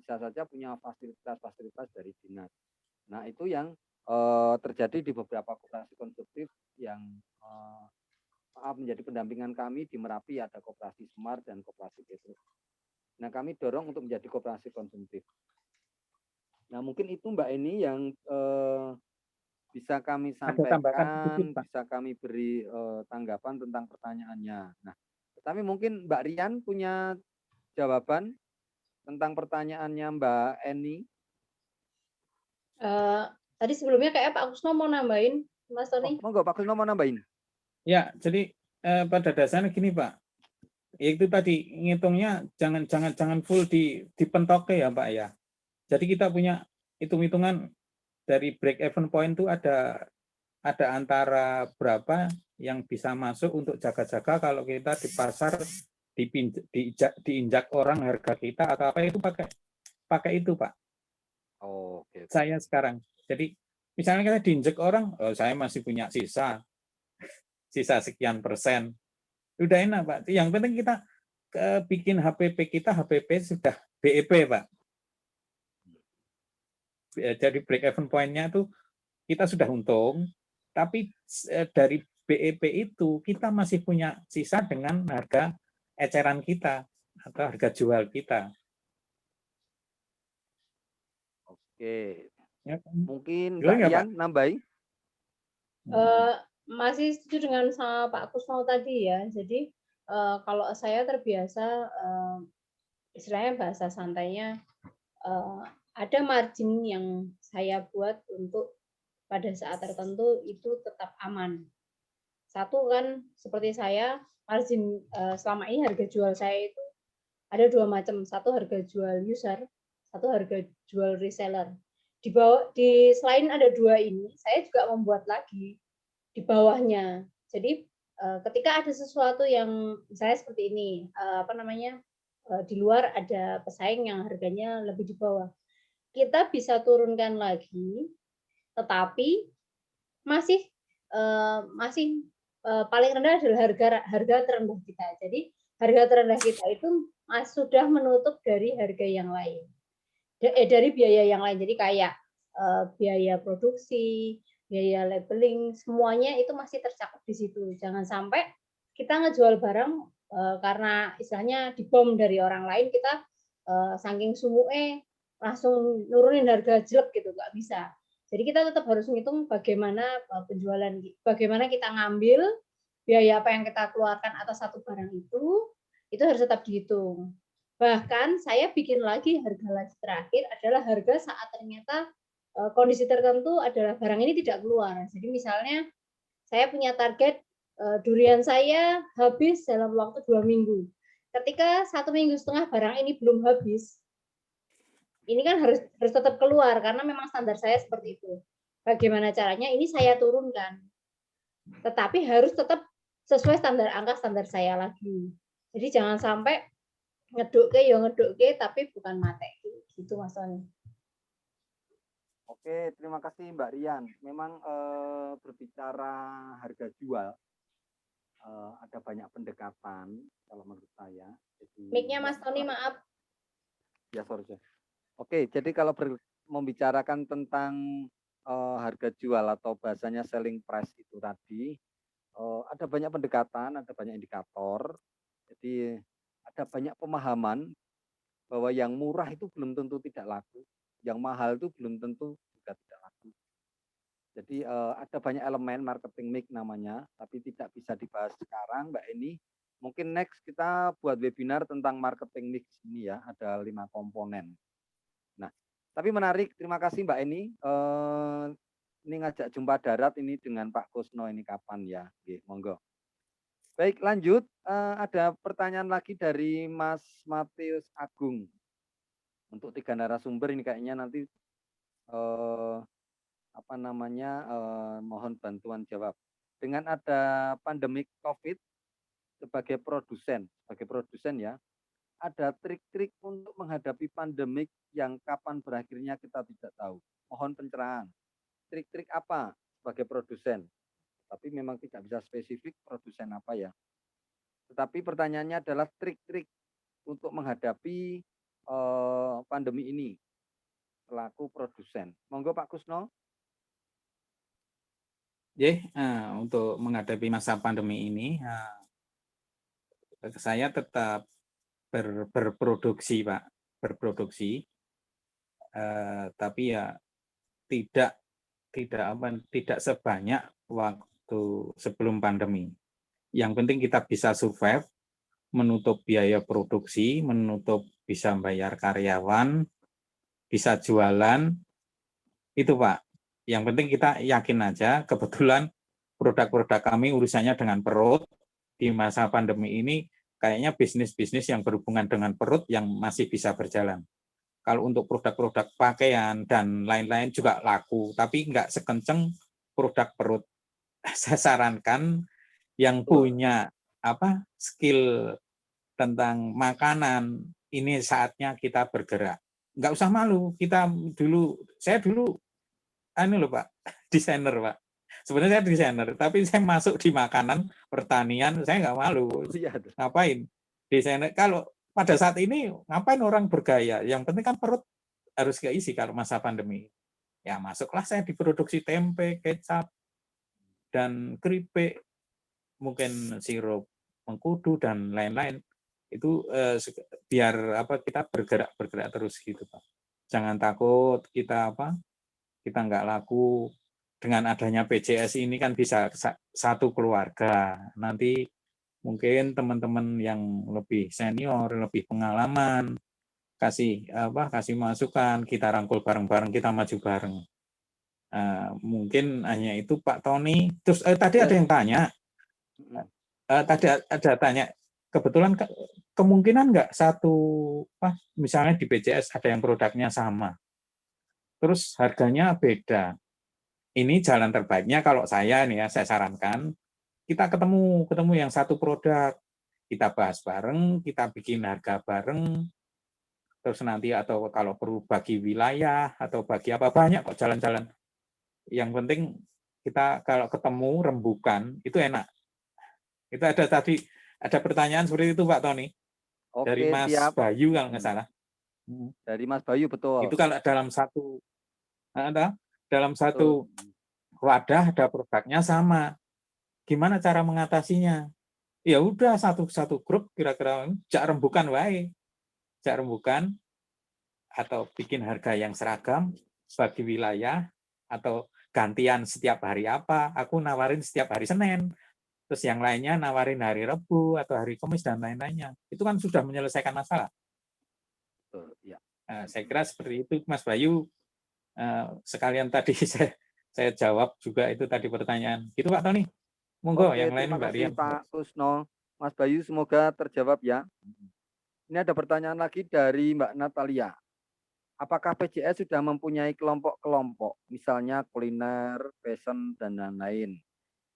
Speaker 4: bisa saja punya fasilitas-fasilitas dari dinas. Nah itu yang terjadi di beberapa koperasi konsumtif yang menjadi pendampingan kami di Merapi, ada Koperasi Semar dan Koperasi Petrus. Nah, kami dorong untuk menjadi koperasi konsumtif. Nah, mungkin itu Mbak Eni yang bisa kami sampaikan, bisa kami beri tanggapan tentang pertanyaannya. Nah, tapi mungkin Mbak Rian punya jawaban tentang pertanyaannya Mbak Eni.
Speaker 6: Tadi sebelumnya kayak Pak Kusno mau nambahin, Mas Tony.
Speaker 4: Monggo Pak Kusno mau nambahin.
Speaker 5: Ya, jadi pada dasarnya gini Pak. Itu tadi ngitungnya jangan full dipentoke ya Pak ya. Jadi kita punya hitung-hitungan dari break even point itu ada antara berapa yang bisa masuk untuk jaga-jaga kalau kita di pasar diinjak orang harga kita atau apa itu pakai itu Pak.
Speaker 4: Oh, okay.
Speaker 5: Saya sekarang. Jadi misalnya kita diinjak orang, saya masih punya sisa sekian persen. Udah enak Pak. Yang penting kita bikin HPP sudah BEP Pak. Jadi break even point-nya itu kita sudah untung, tapi dari BEP itu kita masih punya sisa dengan harga eceran kita atau harga jual kita.
Speaker 4: Oke.
Speaker 5: Ya,
Speaker 4: mungkin Mbak Rian nambahin?
Speaker 6: Masih setuju dengan sama Pak Kusno tadi ya. Jadi kalau saya terbiasa istilahnya bahasa santainya ada margin yang saya buat untuk pada saat tertentu itu tetap aman. Satu kan seperti saya margin selama ini harga jual saya itu ada dua macam. Satu harga jual user, satu harga jual reseller. Di selain ada dua ini, saya juga membuat lagi di bawahnya. Jadi ketika ada sesuatu yang misalnya seperti ini, di luar ada pesaing yang harganya lebih di bawah, kita bisa turunkan lagi tetapi masih paling rendah adalah harga terendah kita. Jadi harga terendah kita itu sudah menutup dari harga yang lain, dari biaya yang lain. Jadi kayak biaya produksi, biaya labeling, semuanya itu masih tercakup di situ. Jangan sampai kita ngejual barang karena istilahnya dibom dari orang lain, kita saking sumuke langsung nurunin harga jelek gitu, nggak bisa. Jadi kita tetap harus menghitung bagaimana penjualan, bagaimana kita ngambil biaya apa yang kita keluarkan atas satu barang itu harus tetap dihitung. Bahkan saya bikin lagi harga lagi terakhir adalah harga saat ternyata kondisi tertentu adalah barang ini tidak keluar. Jadi misalnya saya punya target durian saya habis dalam waktu 2 minggu. Ketika 1,5 minggu barang ini belum habis, ini kan harus tetap keluar karena memang standar saya seperti itu. Bagaimana caranya? Ini saya turunkan, tetapi harus tetap sesuai angka standar saya lagi. Jadi jangan sampai ngeduke tapi bukan mate. Gitu Mas Tony.
Speaker 4: Oke, terima kasih Mbak Rian. Memang berbicara harga jual ada banyak pendekatan kalau menurut saya.
Speaker 6: Mic-nya Mas Tony, maaf.
Speaker 4: Ya, sorry. Oke, jadi kalau membicarakan tentang harga jual atau bahasanya selling price itu tadi, ada banyak pendekatan, ada banyak indikator. Jadi ada banyak pemahaman bahwa yang murah itu belum tentu tidak laku, yang mahal itu belum tentu juga tidak laku. Jadi ada banyak elemen marketing mix namanya, tapi tidak bisa dibahas sekarang, Mbak Eni. Mungkin next kita buat webinar tentang marketing mix ini ya, ada 5 komponen. Nah, tapi menarik, terima kasih Mbak Eni. Ini ngajak jumpa darat ini dengan Pak Kusno ini kapan ya? Oke, monggo. Baik, lanjut. Ada pertanyaan lagi dari Mas Matius Agung. Untuk 3 narasumber ini kayaknya nanti mohon bantuan jawab. Dengan ada pandemi COVID sebagai produsen ya, ada trik-trik untuk menghadapi pandemik yang kapan berakhirnya kita tidak tahu. Mohon pencerahan. Trik-trik apa sebagai produsen? Tapi memang tidak bisa spesifik produsen apa ya. Tetapi pertanyaannya adalah trik-trik untuk menghadapi pandemi ini selaku produsen. Monggo Pak Kusno.
Speaker 5: Untuk menghadapi masa pandemi ini, saya tetap berproduksi, Pak, tapi ya tidak sebanyak waktu sebelum pandemi. Yang penting kita bisa survive, menutup biaya produksi, bisa bayar karyawan, bisa jualan, itu Pak. Yang penting kita yakin aja, kebetulan produk-produk kami urusannya dengan perut, di masa pandemi ini kayaknya bisnis-bisnis yang berhubungan dengan perut yang masih bisa berjalan. Kalau untuk produk-produk pakaian dan lain-lain juga laku, tapi nggak sekenceng produk perut. Saya sarankan yang punya skill tentang makanan, ini saatnya kita bergerak. Nggak usah malu, saya dulu Pak, desainer Pak. Sebenarnya saya desainer, tapi saya masuk di makanan, pertanian, saya nggak malu. Ngapain? Desainer, kalau pada saat ini, ngapain orang bergaya? Yang penting kan perut harus keisi kalau masa pandemi. Ya masuklah saya di produksi tempe, kecap, dan keripik, mungkin sirup mengkudu, dan lain-lain. Itu biar kita bergerak terus gitu Pak. Jangan takut kita nggak laku. Dengan adanya PJS ini kan bisa satu keluarga. Nanti mungkin teman-teman yang lebih senior, lebih pengalaman, kasih masukan, kita rangkul bareng-bareng, kita maju bareng. Mungkin hanya itu Pak Tony. Terus tadi ada yang tanya. Tadi ada tanya, kebetulan kemungkinan nggak misalnya di BJS ada yang produknya sama, terus harganya beda. Ini jalan terbaiknya kalau saya sarankan kita ketemu yang satu produk, kita bahas bareng, kita bikin harga bareng, terus nanti atau kalau perlu bagi wilayah atau bagi apa, banyak kok jalan-jalan.
Speaker 7: yang penting kita kalau ketemu rembukan itu enak. Itu ada tadi ada pertanyaan seperti itu Pak Tony dari
Speaker 4: Oke,
Speaker 7: Mas
Speaker 4: siap.
Speaker 7: Bayu kalau nggak salah.
Speaker 4: Dari Mas Bayu, betul.
Speaker 7: Itu kalau dalam satu wadah ada produknya sama. Gimana cara mengatasinya? Ya udah satu grup kira-kira jak rembukan wae. Jak rembukan atau bikin harga yang seragam bagi wilayah atau gantian setiap hari apa. Aku nawarin setiap hari Senin. Terus yang lainnya nawarin hari Rabu atau hari Kamis dan lain-lainnya. Itu kan sudah menyelesaikan masalah.
Speaker 4: Ya.
Speaker 7: Nah, saya kira seperti itu Mas Bayu. Sekalian tadi saya jawab juga itu tadi pertanyaan. Gitu Pak Tony. Monggo
Speaker 4: Oke,
Speaker 7: yang lain
Speaker 4: terima
Speaker 7: Mbak
Speaker 4: kasih
Speaker 7: Rian.
Speaker 4: Pak Kusno. Mas Bayu semoga terjawab ya. Ini ada pertanyaan lagi dari Mbak Natalia. Apakah PJS sudah mempunyai kelompok-kelompok, misalnya kuliner, fashion, dan lain-lain?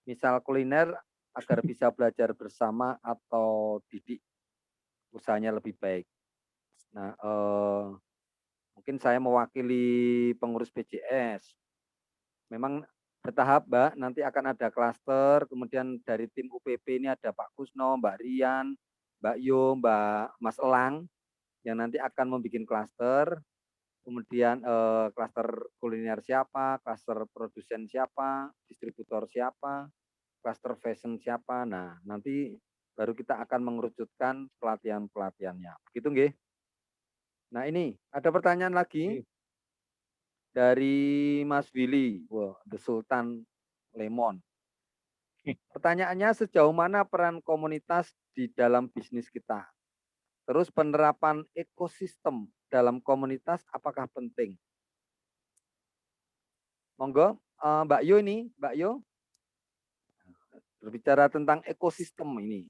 Speaker 4: Misal kuliner agar bisa belajar bersama atau didik usahanya lebih baik. Nah, mungkin saya mewakili pengurus PJS. Memang bertahap, Mbak. Nanti akan ada klaster, kemudian dari tim UPP ini ada Pak Kusno, Mbak Rian, Mbak Yo, Mbak Mas Elang, yang nanti akan membuat klaster. Kemudian klaster kuliner siapa, klaster produsen siapa, distributor siapa, klaster fashion siapa. Nah, nanti baru kita akan mengerucutkan pelatihan-pelatihannya. Begitu nggih? Nah, ini ada pertanyaan lagi dari Mas Willy, wow, The Sultan Lemon. Pertanyaannya, sejauh mana peran komunitas di dalam bisnis kita? Terus penerapan ekosistem dalam komunitas apakah penting? Monggo, Mbak Yo ini, Mbak Yo, berbicara tentang ekosistem ini,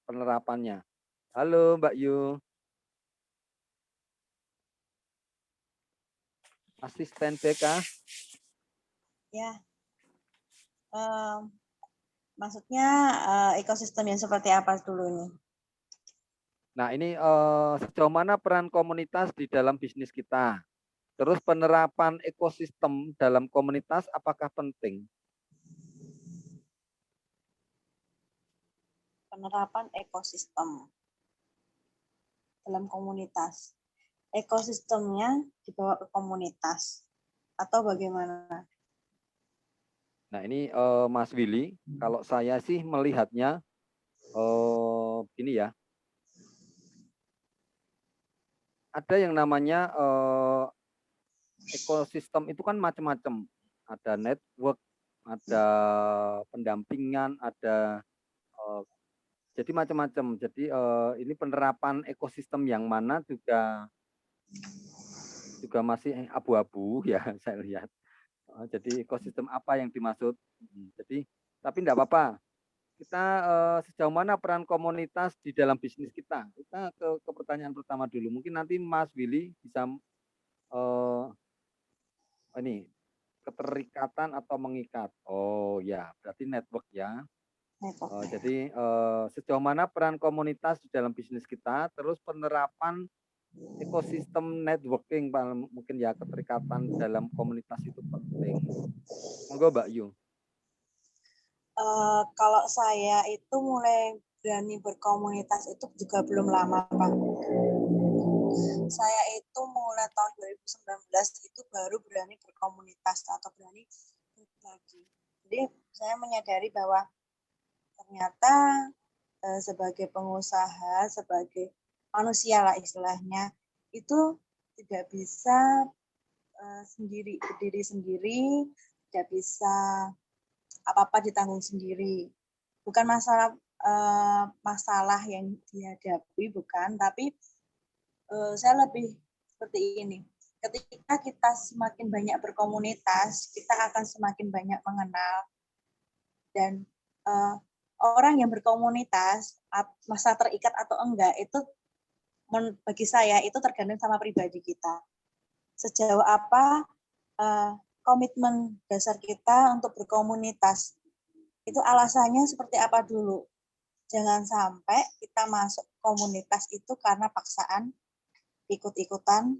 Speaker 4: penerapannya. Halo Mbak Yo. Asisten BK.
Speaker 3: Ya, maksudnya ekosistem yang seperti apa dulu ini?
Speaker 4: Nah ini sejauh mana peran komunitas di dalam bisnis kita? Terus penerapan ekosistem dalam komunitas apakah penting?
Speaker 3: Penerapan ekosistem dalam komunitas. Ekosistemnya dibawa ke komunitas atau bagaimana?
Speaker 4: Nah ini Mas Willy, kalau saya sih melihatnya begini ya. Ada yang namanya ekosistem itu kan macam-macam. Ada network, ada pendampingan, ada jadi macam-macam. Jadi ini penerapan ekosistem yang mana juga masih abu-abu ya saya lihat. Jadi ekosistem apa yang dimaksud? Jadi tapi enggak apa-apa. Kita sejauh mana peran komunitas di dalam bisnis kita? Kita ke pertanyaan pertama dulu. Mungkin nanti Mas Willy bisa ini keterikatan atau mengikat. Oh ya, berarti network ya. Jadi sejauh mana peran komunitas di dalam bisnis kita, terus penerapan ekosistem networking, mungkin ya keterikatan dalam komunitas itu penting. Monggo Mbak Yu.
Speaker 3: Kalau saya itu mulai berani berkomunitas itu juga belum lama, Pak. Saya itu mulai tahun 2019 itu baru berani berkomunitas atau berani berbagi. Jadi saya menyadari bahwa ternyata sebagai pengusaha, sebagai manusia lah istilahnya, itu tidak bisa berdiri sendiri, tidak bisa apa-apa ditanggung sendiri. Bukan masalah yang dihadapi, bukan, tapi saya lebih seperti ini. Ketika kita semakin banyak berkomunitas, kita akan semakin banyak mengenal. Dan orang yang berkomunitas, masa terikat atau enggak, itu bagi saya itu tergantung sama pribadi kita. Sejauh apa komitmen dasar kita untuk berkomunitas. Itu alasannya seperti apa dulu. Jangan sampai kita masuk komunitas itu karena paksaan, ikut-ikutan,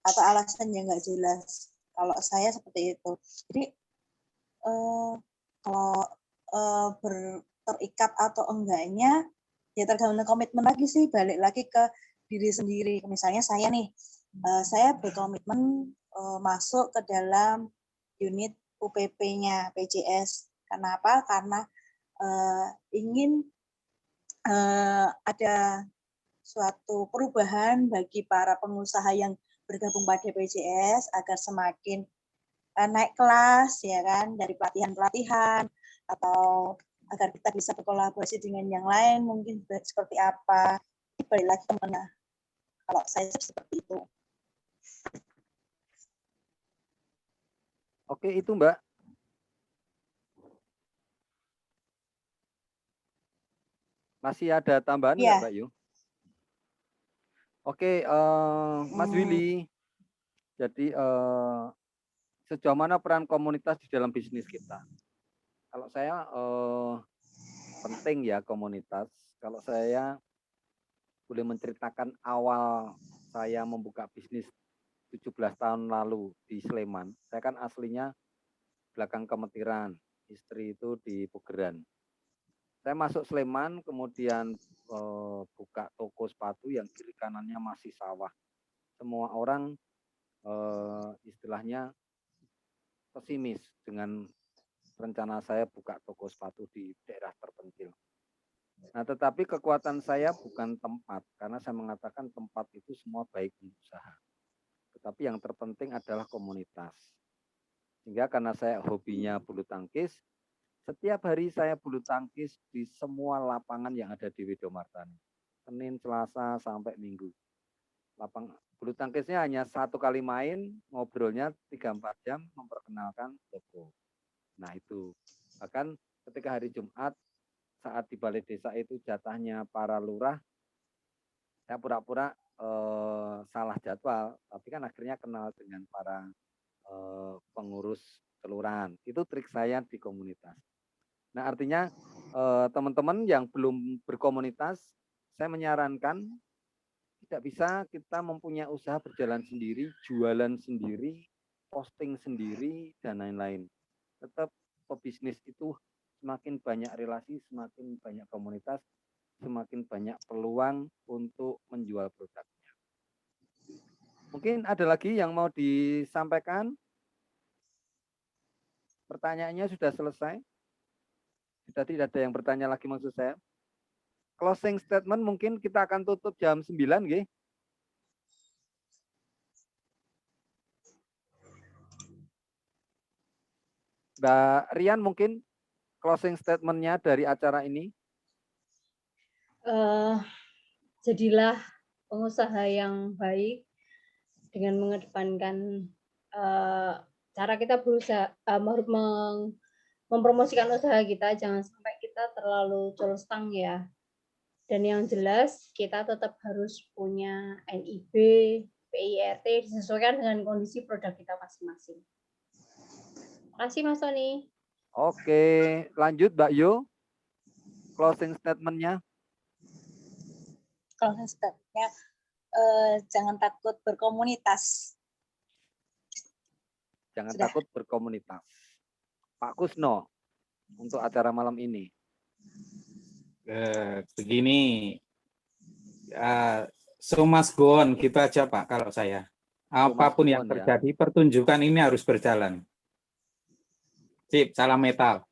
Speaker 3: atau alasan yang nggak jelas. Kalau saya seperti itu. Jadi kalau terikat atau enggaknya ya tergantung komitmen lagi sih, balik lagi ke diri sendiri. Misalnya saya nih, saya berkomitmen masuk ke dalam unit UPP-nya PJS. Kenapa? Karena ingin ada suatu perubahan bagi para pengusaha yang bergabung pada PJS agar semakin naik kelas, ya kan, dari pelatihan-pelatihan, atau agar kita bisa berkolaborasi dengan yang lain, mungkin seperti apa. Balik lagi kemana? Kalau saya seperti itu.
Speaker 4: Oke, itu Mbak. Masih ada tambahan nggak, Mbak Yu? Oke, Mas Willy. Jadi sejauh mana peran komunitas di dalam bisnis kita? Kalau saya penting ya komunitas. Kalau saya boleh menceritakan awal saya membuka bisnis 17 tahun lalu di Sleman. Saya kan aslinya belakang Kemetiran, istri itu di Pugeran. Saya masuk Sleman, kemudian buka toko sepatu yang kiri kanannya masih sawah. Semua orang istilahnya pesimis dengan rencana saya buka toko sepatu di daerah terpencil. Nah, tetapi kekuatan saya bukan tempat, karena saya mengatakan tempat itu semua baik untuk usaha. Tetapi yang terpenting adalah komunitas. Sehingga karena saya hobinya bulu tangkis, setiap hari saya bulu tangkis di semua lapangan yang ada di Widomartani. Senin, Selasa, sampai Minggu. Bulu tangkisnya hanya 1 kali main, ngobrolnya 3-4 jam, memperkenalkan toko. Nah itu, bahkan ketika hari Jumat, saat di balai desa itu jatahnya para lurah, saya pura-pura salah jadwal, tapi kan akhirnya kenal dengan para pengurus kelurahan. Itu trik saya di komunitas. Nah artinya teman-teman yang belum berkomunitas, saya menyarankan tidak bisa kita mempunyai usaha berjalan sendiri, jualan sendiri, posting sendiri, dan lain-lain. Tetap pebisnis itu semakin banyak relasi, semakin banyak komunitas, semakin banyak peluang untuk menjual produknya. Mungkin ada lagi yang mau disampaikan? Pertanyaannya sudah selesai? Sudah tidak ada yang bertanya lagi maksud saya? Closing statement mungkin kita akan tutup jam 9, nggih. Mbak Rian mungkin closing statement-nya dari acara ini.
Speaker 6: Jadilah pengusaha yang baik dengan mengedepankan cara kita berusaha mempromosikan usaha kita, jangan sampai kita terlalu colstang ya. Dan yang jelas kita tetap harus punya NIB, PIRT disesuaikan dengan kondisi produk kita masing-masing. Terima kasih Mas Tony.
Speaker 4: Oke, lanjut Mbak Yu. Closing statement-nya.
Speaker 3: Closing statement-nya, jangan takut berkomunitas.
Speaker 4: Jangan takut berkomunitas. Pak Kusno, untuk acara malam ini.
Speaker 5: Begini, so must go on gitu aja Pak kalau saya. Apapun yang terjadi, pertunjukan ini harus berjalan. Sip, salam metal.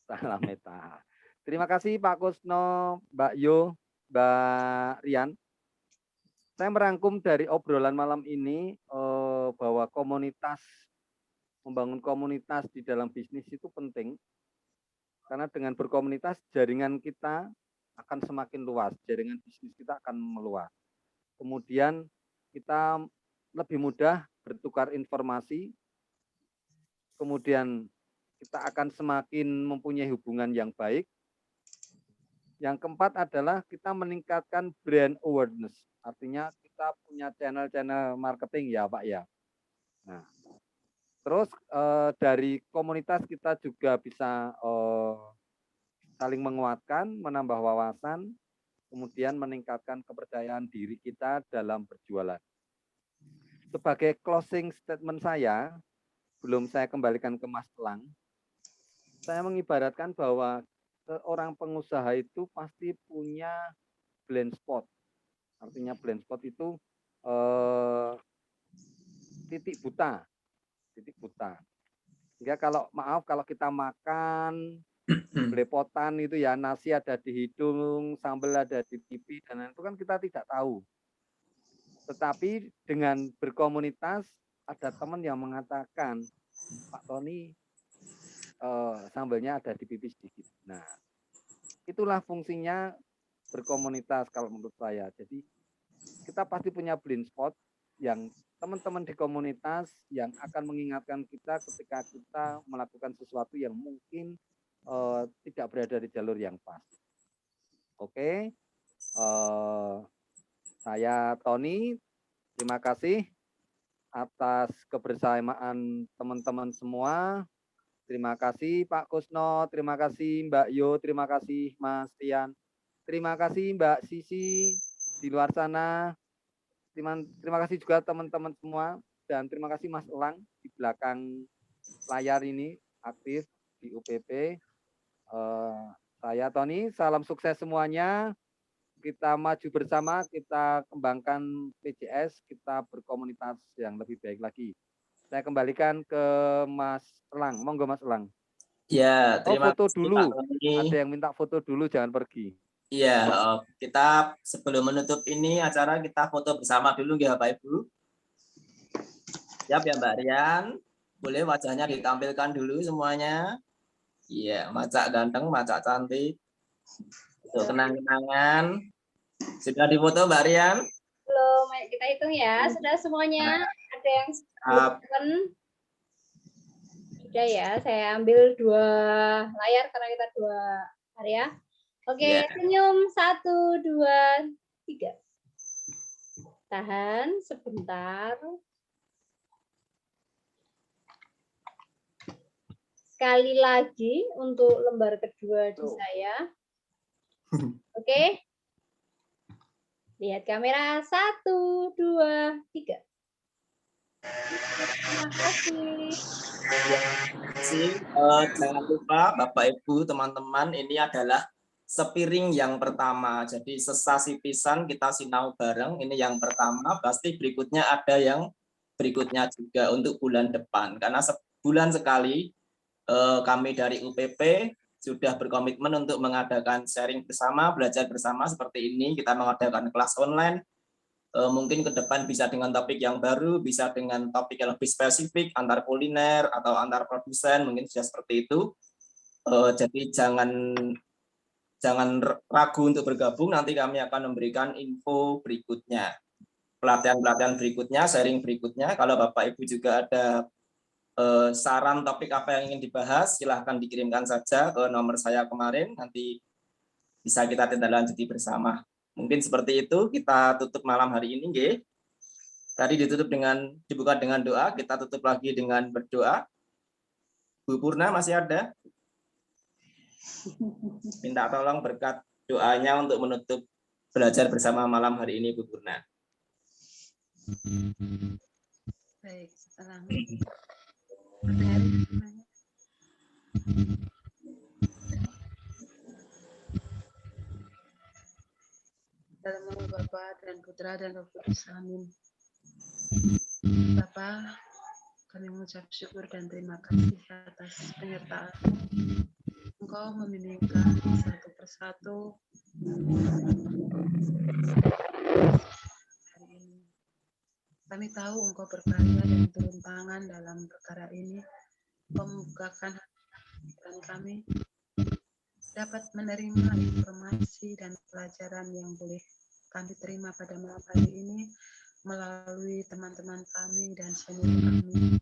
Speaker 4: Salam metal. Terima kasih Pak Kusno, Mbak Yu, Mbak Rian. Saya merangkum dari obrolan malam ini bahwa membangun komunitas di dalam bisnis itu penting. Karena dengan berkomunitas, jaringan kita akan semakin luas, jaringan bisnis kita akan meluas. Kemudian kita lebih mudah bertukar informasi, kemudian kita akan semakin mempunyai hubungan yang baik. Yang keempat adalah kita meningkatkan brand awareness, artinya kita punya channel-channel marketing ya Pak ya. Nah, terus dari komunitas kita juga bisa saling menguatkan, menambah wawasan, kemudian meningkatkan kepercayaan diri kita dalam berjualan. Sebagai closing statement saya, belum saya kembalikan ke Mas Elang, saya mengibaratkan bahwa seorang pengusaha itu pasti punya blind spot. Artinya blind spot itu titik buta. Titik buta. Sehingga kalau kita makan belepotan itu ya, nasi ada di hidung, sambal ada di pipi, dan itu kan kita tidak tahu. Tetapi dengan berkomunitas, ada teman yang mengatakan, Pak Tony, sambalnya ada di pipi sedikit. Nah, itulah fungsinya berkomunitas kalau menurut saya. Jadi kita pasti punya blind spot yang teman-teman di komunitas yang akan mengingatkan kita ketika kita melakukan sesuatu yang mungkin tidak berada di jalur yang pas. Oke, saya Tony, terima kasih atas kebersamaan teman-teman semua. Terima kasih Pak Kusno, terima kasih Mbak Yo, terima kasih Mas Tian, terima kasih Mbak Sisi di luar sana. Terima kasih juga teman-teman semua, dan terima kasih Mas Elang di belakang layar ini aktif di UPP. Saya Tony, salam sukses semuanya. Kita maju bersama, kita kembangkan PJS, kita berkomunitas yang lebih baik lagi. Saya kembalikan ke Mas Elang. Monggo Mas Elang.
Speaker 2: Ya, terima
Speaker 4: foto
Speaker 2: kasih
Speaker 4: dulu.
Speaker 2: Pak Tony.
Speaker 4: Ada yang minta foto dulu, jangan pergi.
Speaker 2: Iya, kita sebelum menutup ini acara kita foto bersama dulu ya Bapak Ibu. Siap ya Mbak Rian? Boleh wajahnya ditampilkan dulu semuanya. Iya, macak ganteng, macak cantik. Untuk kenang-kenangan. Sudah difoto Mbak Rian?
Speaker 6: Belum, ayo kita hitung ya. Sudah semuanya? Ada yang belum? Sudah ya, saya ambil 2 layar karena kita 2 area. Oke, senyum 1, 2, 3. Tahan sebentar. Sekali lagi untuk lembar kedua di saya. Oke. Lihat kamera 1, 2, 3. Terima kasih.
Speaker 2: Jangan lupa Bapak Ibu teman-teman, ini adalah sepiring yang pertama. Jadi sesasi pisan kita sinau bareng. Ini yang pertama, pasti berikutnya ada yang berikutnya juga untuk bulan depan. Karena sebulan sekali kami dari UPP sudah berkomitmen untuk mengadakan sharing bersama, belajar bersama seperti ini. Kita mengadakan kelas online. Mungkin ke depan bisa dengan topik yang baru, bisa dengan topik yang lebih spesifik, antar kuliner atau antar produsen, mungkin sudah seperti itu. Jadi jangan ragu untuk bergabung, nanti kami akan memberikan info berikutnya. Pelatihan-pelatihan berikutnya, sharing berikutnya. Kalau Bapak Ibu juga ada saran topik apa yang ingin dibahas, silahkan dikirimkan saja ke nomor saya kemarin, nanti bisa kita tindak lanjuti bersama. Mungkin seperti itu, kita tutup malam hari ini. Nggih. Tadi dibuka dengan doa, kita tutup lagi dengan berdoa. Bu Purna masih ada? Minta tolong berkat doanya untuk menutup belajar bersama malam hari ini, Bu Purna.
Speaker 1: Baik, salam. Dalam nama Bapa dan Putra dan Roh Kudus. Amin. Bapa, kami mengucap syukur dan terima kasih atas penyertaan. Engkau memilihkan satu persatu hari ini. Kami tahu Engkau berkarya dan turun tangan dalam perkara ini. Membukakan pikiran kami dapat menerima informasi dan pelajaran yang boleh kami terima pada malam hari ini melalui teman-teman kami dan senior kami.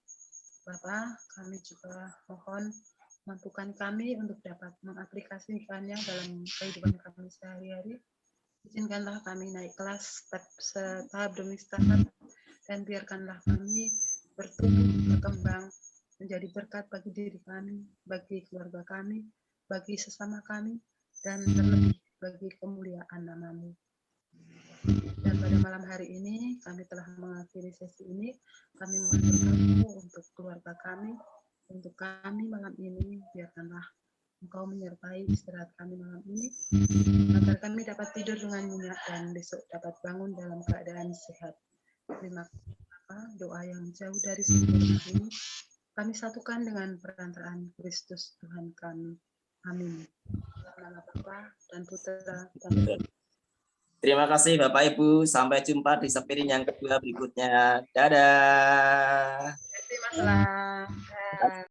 Speaker 1: Bapak, kami juga mohon mampukan kami untuk dapat mengaplikasikannya dalam kehidupan kami sehari-hari. Izinkanlah kami naik kelas tahap demi tahap, dan biarkanlah kami bertumbuh, berkembang, menjadi berkat bagi diri kami, bagi keluarga kami, bagi sesama kami, dan terlebih bagi kemuliaan nama-Mu. Dan pada malam hari ini, kami telah mengakhiri sesi ini. Kami mohon berkat-Mu untuk keluarga kami, untuk kami malam ini. Biarkanlah Engkau menyertai istirahat kami malam ini, agar kami dapat tidur dengan nyenyak dan besok dapat bangun dalam keadaan sehat. Terima kasih. Doa yang jauh dari sempurna ini kami satukan dengan perantaraan Kristus Tuhan kami. Amin. Dalam nama Bapa dan Putra dan Roh Kudus.
Speaker 2: Terima kasih Bapak Ibu. Sampai jumpa di spiring yang kedua berikutnya. Dadah.
Speaker 1: Terima kasih Mas Elang.